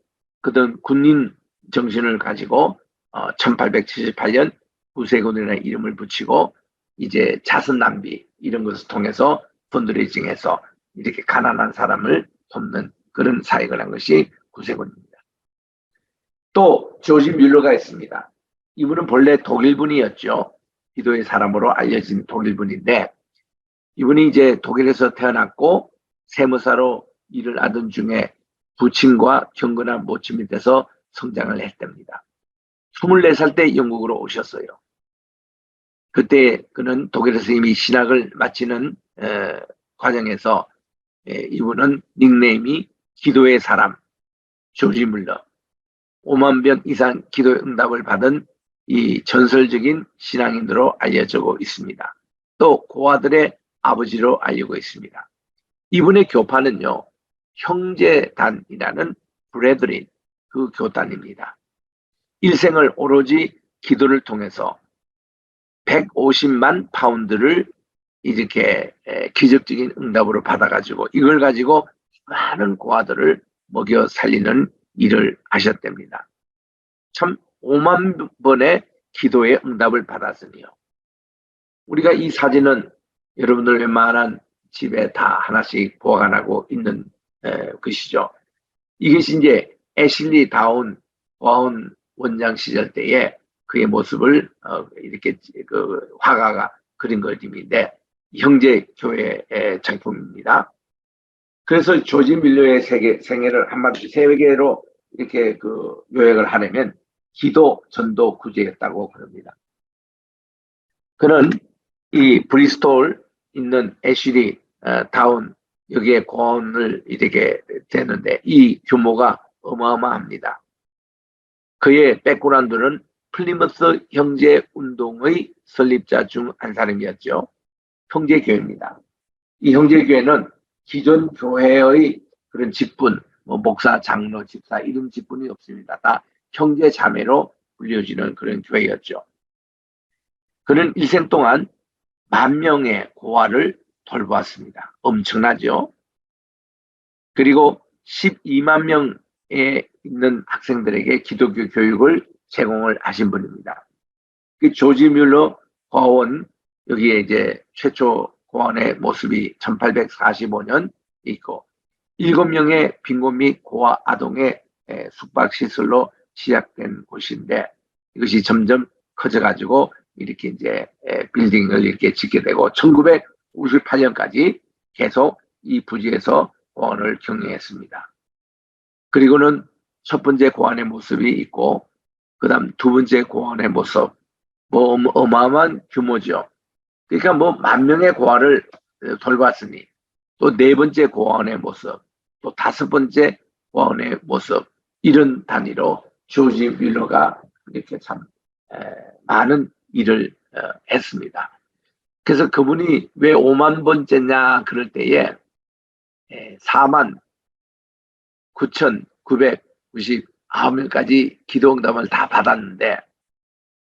군인 정신을 가지고 1878년 구세군이라는 이름을 붙이고 이제 자선 낭비 이런 것을 통해서 펀드레이징해서 이렇게 가난한 사람을 돕는 그런 사역을 한 것이 구세군입니다. 또 조지 뮬러가 있습니다. 이분은 본래 독일분이었죠. 기도의 사람으로 알려진 독일분인데 이분이 이제 독일에서 태어났고 세무사로 일을 하던 중에 부친과 경건한 모친이 돼서 성장을 했답니다. 24살 때 영국으로 오셨어요. 그때 그는 독일에서 이미 신학을 마치는 과정에서 이분은 닉네임이 기도의 사람 조지 뮬러 5만 명 이상 기도 응답을 받은 이 전설적인 신앙인으로 알려지고 있습니다. 또 고아들의 아버지로 알리고 있습니다. 이분의 교파는요. 형제단이라는 브레드린 그 교단입니다. 일생을 오로지 기도를 통해서 150만 파운드를 이렇게 기적적인 응답으로 받아가지고 이걸 가지고 많은 고아들을 먹여 살리는 일을 하셨답니다. 참 5만 번의 기도의 응답을 받았으니요. 우리가 이 사진은 여러분들 웬만한 집에 다 하나씩 보관하고 있는 것이죠. 이것이 이제 애슐리 다운 원장 시절 때에 그의 모습을 이렇게 그 화가가 그린 그림인데 형제 교회의 작품입니다. 그래서 조지 밀러의 생애를 한마디 세계로 이렇게 그 요약을 하려면 기도, 전도, 구제였다고 그럽니다. 그는 이 브리스톨 있는 애슐리 다운 여기에 고원을 이렇게 되는데 이 규모가 어마어마합니다. 그의 백그라운드는 플리머스 형제운동의 설립자 중 한 사람이었죠. 형제교회입니다. 이 형제교회는 기존 교회의 그런 직분, 뭐 목사, 장로, 집사 이런 직분이 없습니다. 다 형제 자매로 불려지는 그런 교회였죠. 그는 일생 동안 10,000명의 고아를 돌보았습니다. 엄청나죠? 그리고 12만 명에 있는 학생들에게 기독교 교육을 제공을 하신 분입니다. 그 조지 뮬러 고아원, 여기에 이제 최초 고아원의 모습이 1845년 있고, 7명의 빈곤 및 고아 아동의 숙박시설로 시작된 곳인데, 이것이 점점 커져가지고 이렇게 이제 빌딩을 이렇게 짓게 되고 1958년까지 계속 이 부지에서 고아원을 경영했습니다. 그리고는 첫 번째 고아원의 모습이 있고, 그 다음 두 번째 고아원의 모습, 뭐 어마어마한 규모죠. 그러니까 뭐 10,000명의 고아를 돌봤으니 또 네 번째 고아원의 모습, 또 다섯 번째 고아원의 모습, 이런 단위로 조지 뮬러가 이렇게 참 많은 일을 했습니다. 그래서 그분이 왜 5만 번째냐 그럴 때에 49,999명까지 기도응답을 다 받았는데,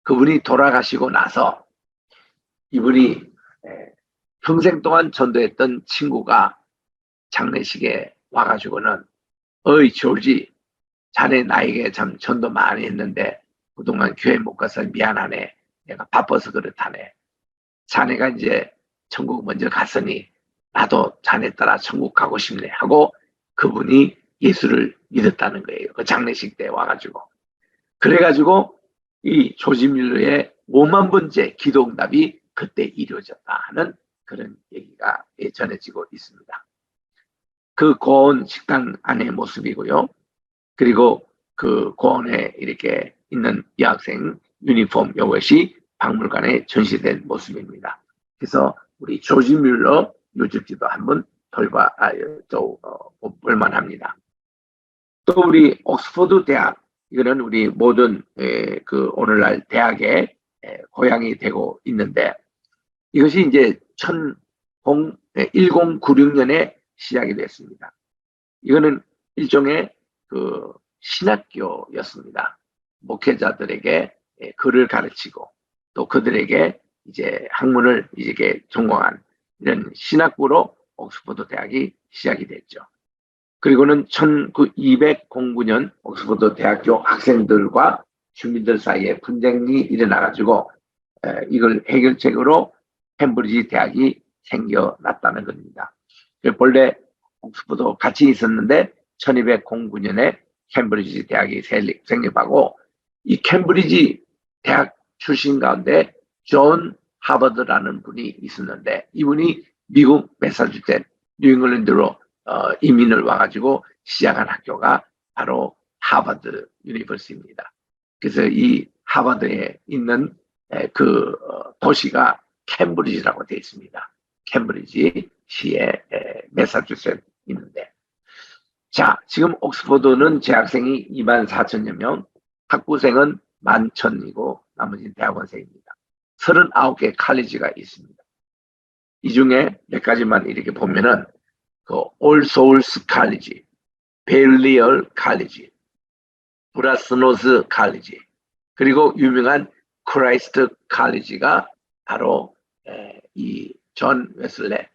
그분이 돌아가시고 나서 이분이 평생 동안 전도했던 친구가 장례식에 와가지고는, 어이 조지, 자네 나에게 참 전도 많이 했는데 그동안 교회 못 가서 미안하네. 내가 바빠서 그렇다네. 자네가 이제 천국 먼저 갔으니 나도 자네 따라 천국 가고 싶네 하고 그분이 예수를 믿었다는 거예요. 그 장례식 때 와가지고. 그래가지고 이 조지 뮬러의 5만 번째 기도응답이 그때 이루어졌다 하는 그런 얘기가 전해지고 있습니다. 그 고아원 식당 안의 모습이고요. 그리고 그 고아원에 이렇게 있는 여학생 유니폼, 이것이 박물관에 전시된 모습입니다. 그래서 우리 조지 뮬러 유적지도 한번 볼만합니다. 또 우리 옥스퍼드 대학, 이거는 우리 모든 그 오늘날 대학의 고향이 되고 있는데, 이것이 이제 1096년에 시작이 됐습니다. 이거는 일종의 그 신학교였습니다. 목회자들에게 글을 가르치고 또 그들에게 이제 학문을 이제 전공한 이런 신학부로 옥스퍼드 대학이 시작이 됐죠. 그리고는 1209년 옥스퍼드 대학교 학생들과 주민들 사이에 분쟁이 일어나가지고 이걸 해결책으로 캠브리지 대학이 생겨났다는 겁니다. 본래 옥스퍼드 같이 있었는데 1209년에 캠브리지 대학이成立하고, 이 캠브리지 대학 출신 가운데 존 하버드라는 분이 있었는데, 이분이 미국 매사추세츠 뉴잉글랜드로 이민을 와가지고 시작한 학교가 바로 하버드 유니버시티입니다. 그래서 이 하버드에 있는 그 도시가 캠브리지라고 되어 있습니다. 캠브리지 시에 매사추세츠 있는데, 자, 지금 옥스퍼드는 재학생이 24,000여 명, 학부생은 11,000이고 나머지는 대학원생입니다. 39개 칼리지가 있습니다. 이 중에 몇 가지만 이렇게 보면은 그 올 소울스 칼리지, 벨리얼 칼리지, 브라스노스 칼리지, 그리고 유명한 크라이스트 칼리지가 바로 이 존 웨슬레,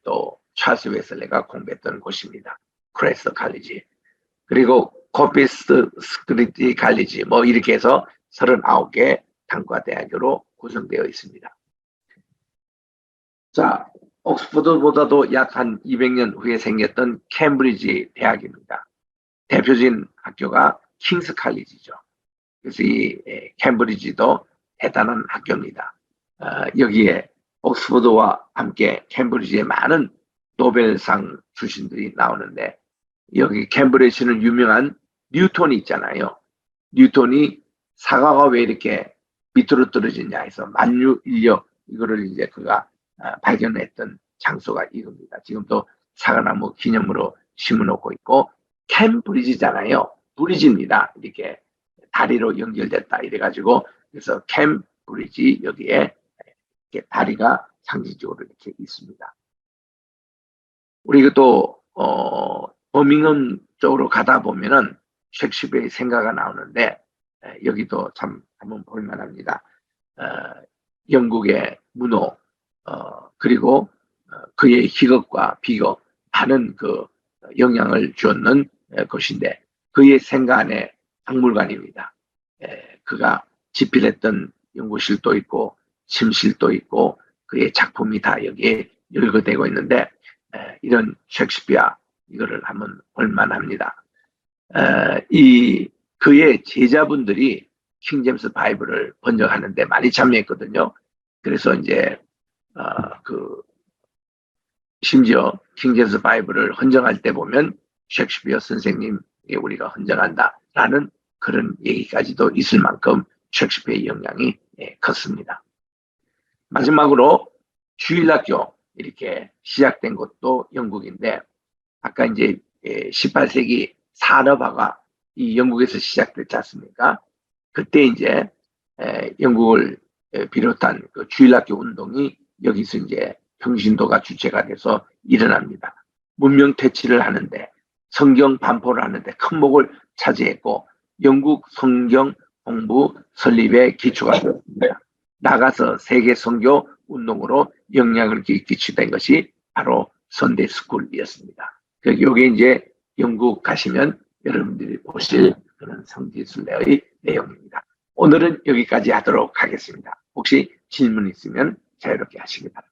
또 찰스 웨슬레가 공부했던 곳입니다. 크라이스트 칼리지. 그리고 코피스 스크리티 칼리지, 뭐 이렇게 해서 39개 단과대학교로 구성되어 있습니다. 자, 옥스퍼드보다도 약 한 200년 후에 생겼던 캠브리지 대학입니다. 대표적인 학교가 킹스 칼리지죠. 그래서 이 캠브리지도 대단한 학교입니다. 여기에 옥스퍼드와 함께 캠브리지에 많은 노벨상 출신들이 나오는데, 여기 캠브리지는 유명한 뉴턴이 있잖아요. 뉴턴이 사과가 왜 이렇게 밑으로 떨어지냐 해서 만유인력, 이거를 이제 그가 발견했던 장소가 이겁니다. 지금도 사과나무 기념으로 심어놓고 있고, 캠브리지잖아요. 브리지입니다. 이렇게 다리로 연결됐다 이래가지고 그래서 캠브리지 여기에 이렇게 다리가 상징적으로 이렇게 있습니다. 우리가 또 버밍엄 쪽으로 가다 보면은 셰익스피어의 생가가 나오는데 여기도 참 한번 볼만합니다. 영국의 문호 그리고 그의 희극과 비극 많은 그 영향을 주었는 곳인데 그의 생가 안에 박물관입니다. 그가 집필했던 연구실도 있고 침실도 있고 그의 작품이 다 여기에 열거되고 있는데 이런 셰익스피어 이거를 한번 볼만합니다. 그의 제자분들이 킹제임스 바이블을 번역하는데 많이 참여했거든요. 그래서 이제 심지어 킹제임스 바이블을 헌정할 때 보면 셰익스피어 선생님이 우리가 헌정한다라는 그런 얘기까지도 있을 만큼 셰익스피어의 영향이 컸습니다. 마지막으로 주일학교 이렇게 시작된 곳도 영국인데 아까 이제 18세기 산업화가 이 영국에서 시작됐지 않습니까? 그때 이제 영국을 비롯한 그 주일학교 운동이 여기서 이제 평신도가 주체가 돼서 일어납니다. 문명 퇴치를 하는데 성경 반포를 하는데 큰 목을 차지했고 영국 성경 공부 설립의 기초가 되었습니다. 나가서 세계 선교 운동으로 영향을 끼치된 것이 바로 선데이 스쿨이었습니다. 이게 이제 영국 가시면 여러분들이 보실 그런 성지순례의 내용입니다. 오늘은 여기까지 하도록 하겠습니다. 혹시 질문 있으면 자유롭게 하시기 바랍니다.